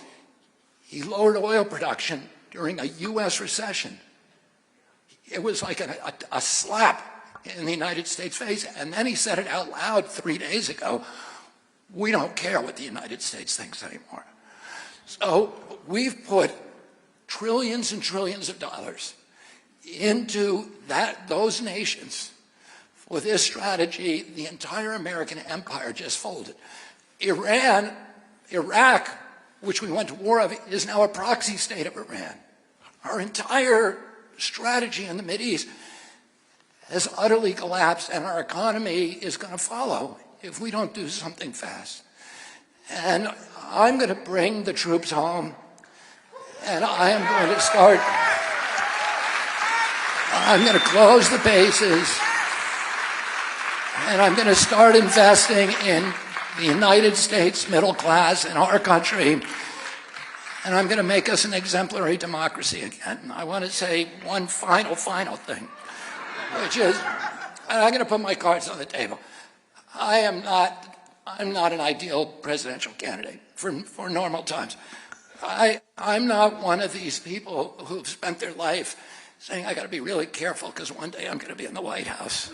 he lowered oil production during a U.S. recession. It was like a slap in the United States' face. And then he said it out loud 3 days ago. We don't care what the United States thinks anymore. So we've put trillions and trillions of dollars into those nations. With this strategy, the entire American empire just folded. Iraq, which we went to war of, is now a proxy state of Iran. Our entire strategy in the Mideast has utterly collapsed, and our economy is going to follow if we don't do something fast. And I'm going to bring the troops home, and I am going to start, I'm going to close the bases, and I'm going to start investing in the United States middle class in our country, and I'm going to make us an exemplary democracy again. And I want to say one final thing, which is, and I'm going to put my cards on the table. I'm not an ideal presidential candidate for normal times. I'm not one of these people who've spent their life saying, I got to be really careful because one day I'm going to be in the White House.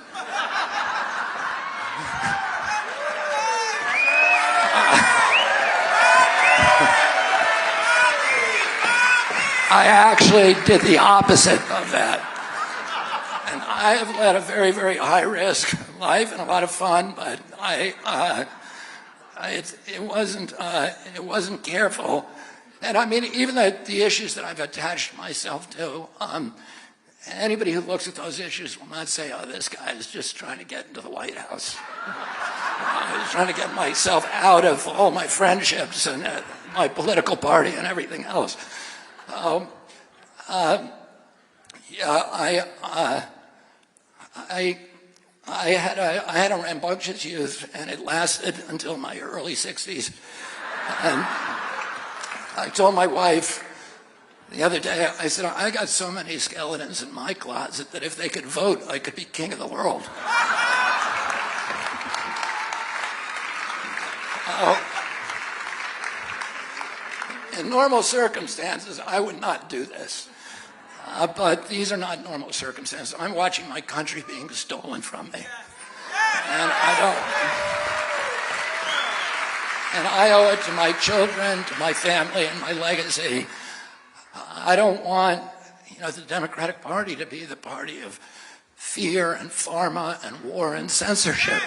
I actually did the opposite of that. And I have led a very, very high-risk life and a lot of fun, but it wasn't careful. And I mean, even the issues that I've attached myself to, anybody who looks at those issues will not say, oh, this guy is just trying to get into the White House. I was trying to get myself out of all my friendships and my political party and everything else. I had a rambunctious youth, and it lasted until my early 60s. And I told my wife the other day, I said, I got so many skeletons in my closet that if they could vote, I could be king of the world. In normal circumstances, I would not do this. But these are not normal circumstances. I'm watching my country being stolen from me. And I owe it to my children, to my family, and my legacy. I don't want, the Democratic Party to be the party of fear and pharma and war and censorship.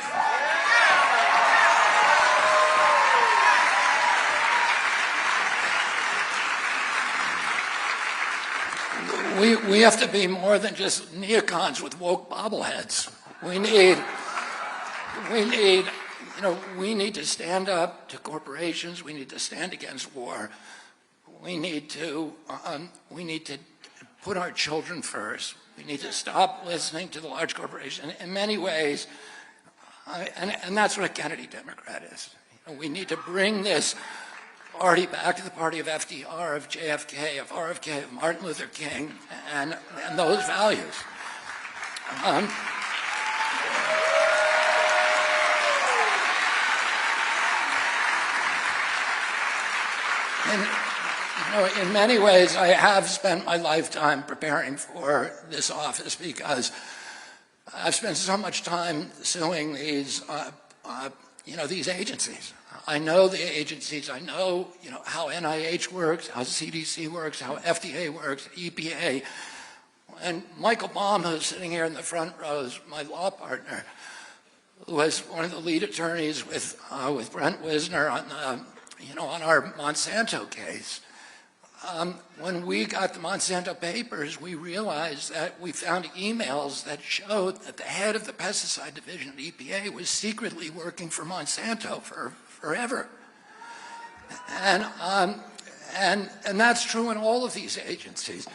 We have to be more than just neocons with woke bobbleheads. We need to stand up to corporations. We need to stand against war. We need to put our children first. We need to stop listening to the large corporations. In many ways, and that's what a Kennedy Democrat is. We need to bring this party back to the party of FDR, of JFK, of RFK, of Martin Luther King, and those values. in many ways, I have spent my lifetime preparing for this office because I've spent so much time suing these, these agencies. I know the agencies. I know, how NIH works, how CDC works, how FDA works, EPA. And Michael Baum, who's sitting here in the front row, is my law partner, who was one of the lead attorneys with Brent Wisner on our Monsanto case. When we got the Monsanto papers, we realized that we found emails that showed that the head of the pesticide division at EPA was secretly working for Monsanto for forever. And that's true in all of these agencies.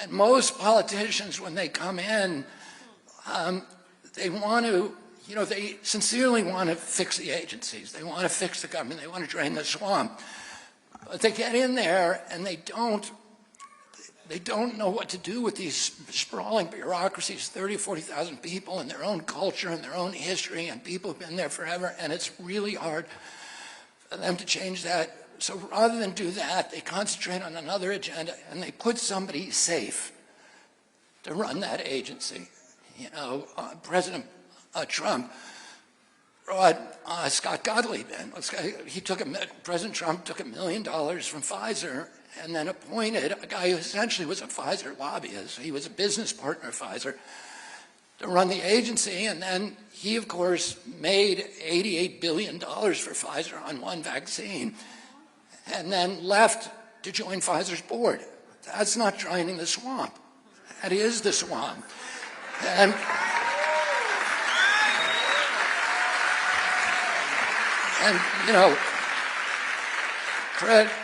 And most politicians, when they come in, they want to, they sincerely want to fix the agencies. They want to fix the government. They want to drain the swamp. But they get in there and they don't know what to do with these sprawling bureaucracies, 30, 40,000 people and their own culture and their own history, and people have been there forever, and it's really hard for them to change that. So rather than do that, they concentrate on another agenda and they put somebody safe to run that agency. President Trump brought Scott Gottlieb in. President Trump took $1 million from Pfizer and then appointed a guy who essentially was a Pfizer lobbyist. He was a business partner of Pfizer to run the agency, and then he, of course, made $88 billion for Pfizer on one vaccine and then left to join Pfizer's board. That's not draining the swamp. That is the swamp. And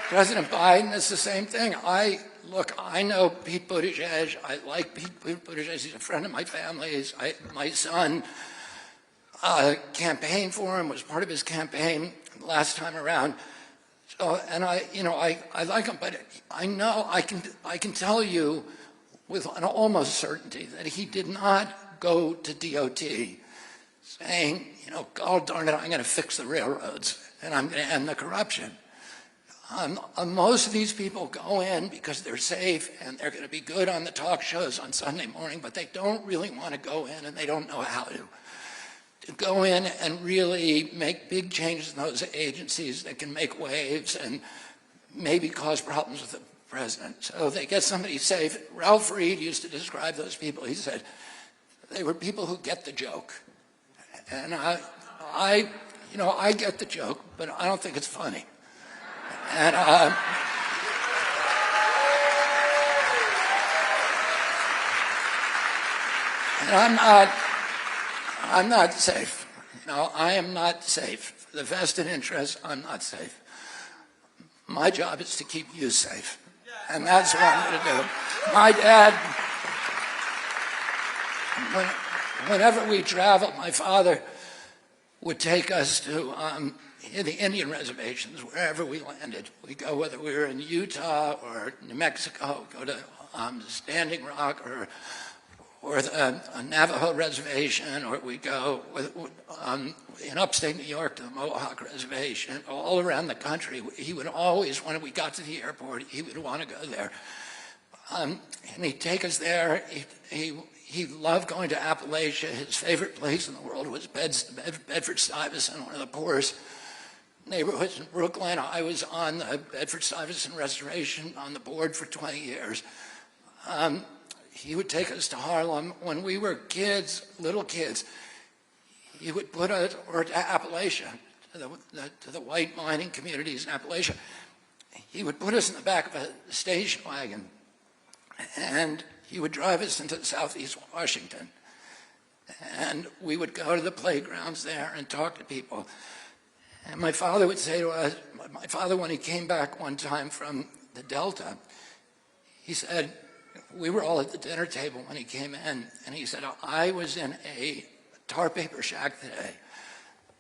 President Biden is the same thing. I know Pete Buttigieg. I like Pete Buttigieg. He's a friend of my family's. My son campaigned for him, was part of his campaign last time around. So, and I like him, but I know I can tell you with an almost certainty that he did not go to DOT saying, God darn it, I'm going to fix the railroads and I'm going to end the corruption. Most of these people go in because they're safe and they're going to be good on the talk shows on Sunday morning, but they don't really want to go in and they don't know how to go in and really make big changes in those agencies that can make waves and maybe cause problems with the president. So they get somebody safe. Ralph Reed used to describe those people. He said they were people who get the joke. And I get the joke, but I don't think it's funny. And I'm not safe. I am not safe. For the vested interests, I'm not safe. My job is to keep you safe. And that's what I'm going to do. My dad, whenever we traveled, my father would take us to the Indian reservations, wherever we landed. We go, whether we were in Utah or New Mexico, go to Standing Rock or the Navajo reservation, or we go in upstate New York to the Mohawk reservation, all around the country. He would always, when we got to the airport, he would want to go there. And he'd take us there. He loved going to Appalachia. His favorite place in the world was Bedford-Stuyvesant, one of the poorest neighborhoods in Brooklyn. I was on the Bedford-Stuyvesant Restoration on the board for 20 years. He would take us to Harlem. When we were kids, little kids, he would put us, or to Appalachia, to the white mining communities in Appalachia. He would put us in the back of a station wagon, and he would drive us into southeast Washington. And we would go to the playgrounds there and talk to people. And my father would say to us, when he came back one time from the Delta, he said, we were all at the dinner table when he came in, and he said, I was in a tar paper shack today.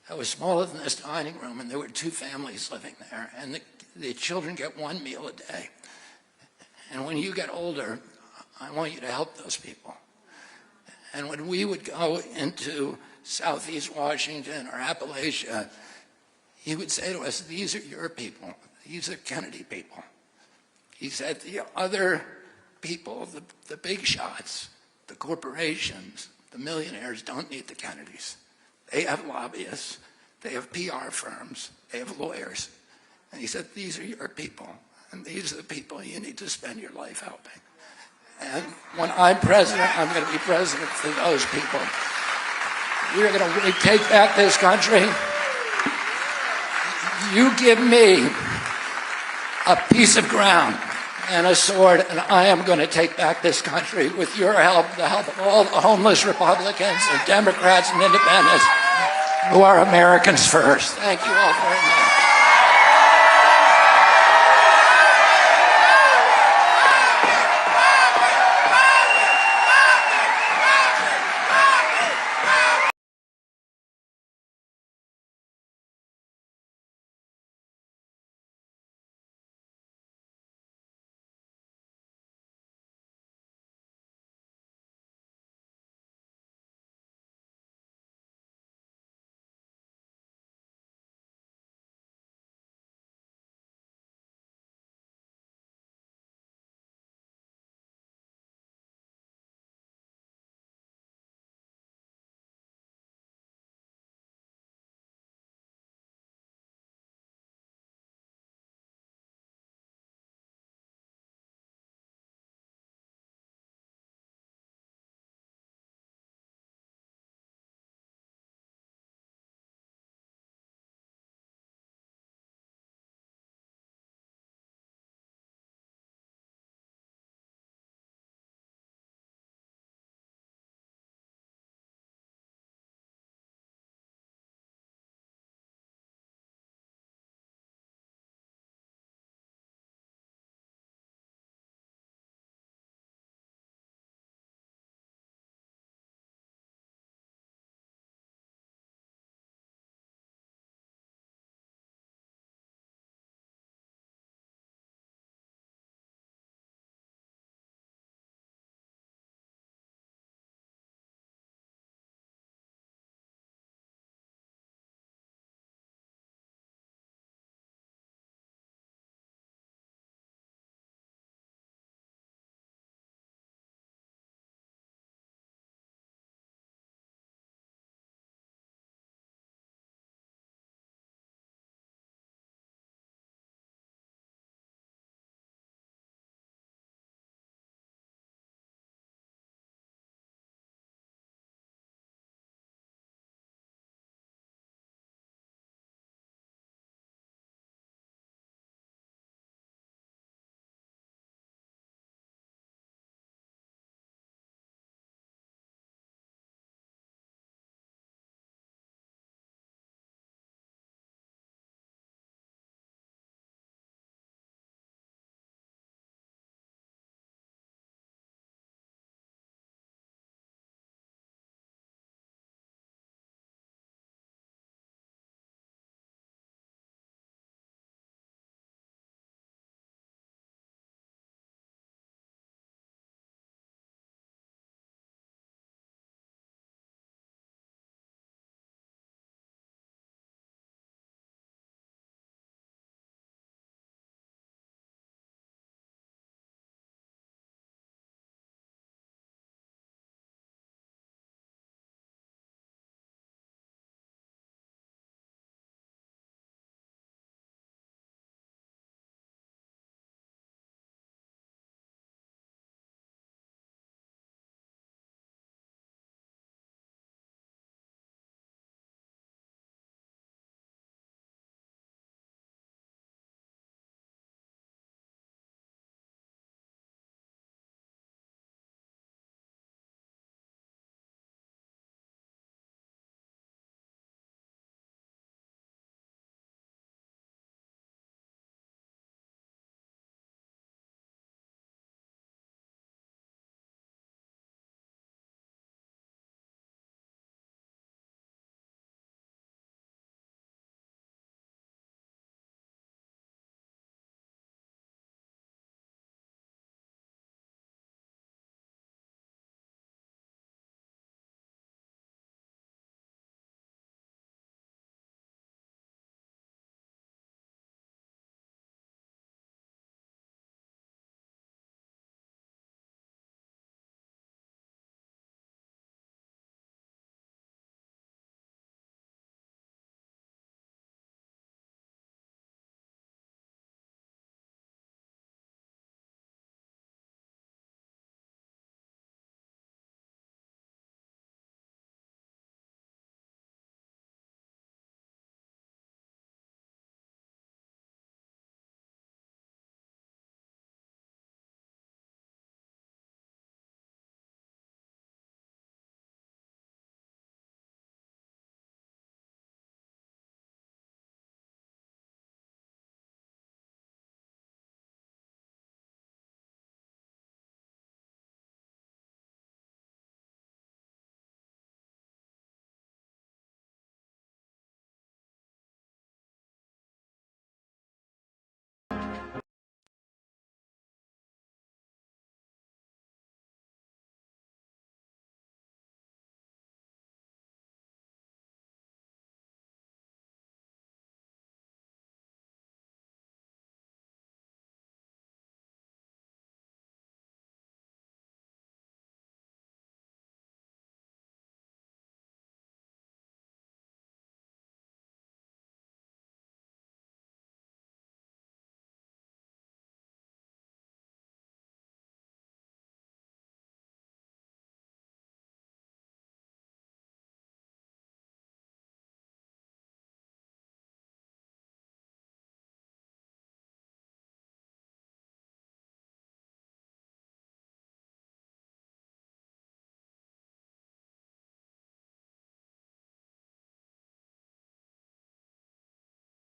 It was smaller than this dining room, and there were 2 families living there, and the children get 1 meal a day. And when you get older, I want you to help those people. And when we would go into southeast Washington or Appalachia, he would say to us, these are your people. These are Kennedy people. He said the other people, the big shots, the corporations, the millionaires don't need the Kennedys. They have lobbyists, they have PR firms, they have lawyers. And he said, these are your people, and these are the people you need to spend your life helping. And when I'm president, I'm going to be president for those people. We're going to take back this country. You give me a piece of ground and a sword, and I am going to take back this country with your help, the help of all the homeless Republicans and Democrats and independents who are Americans first. Thank you all very much.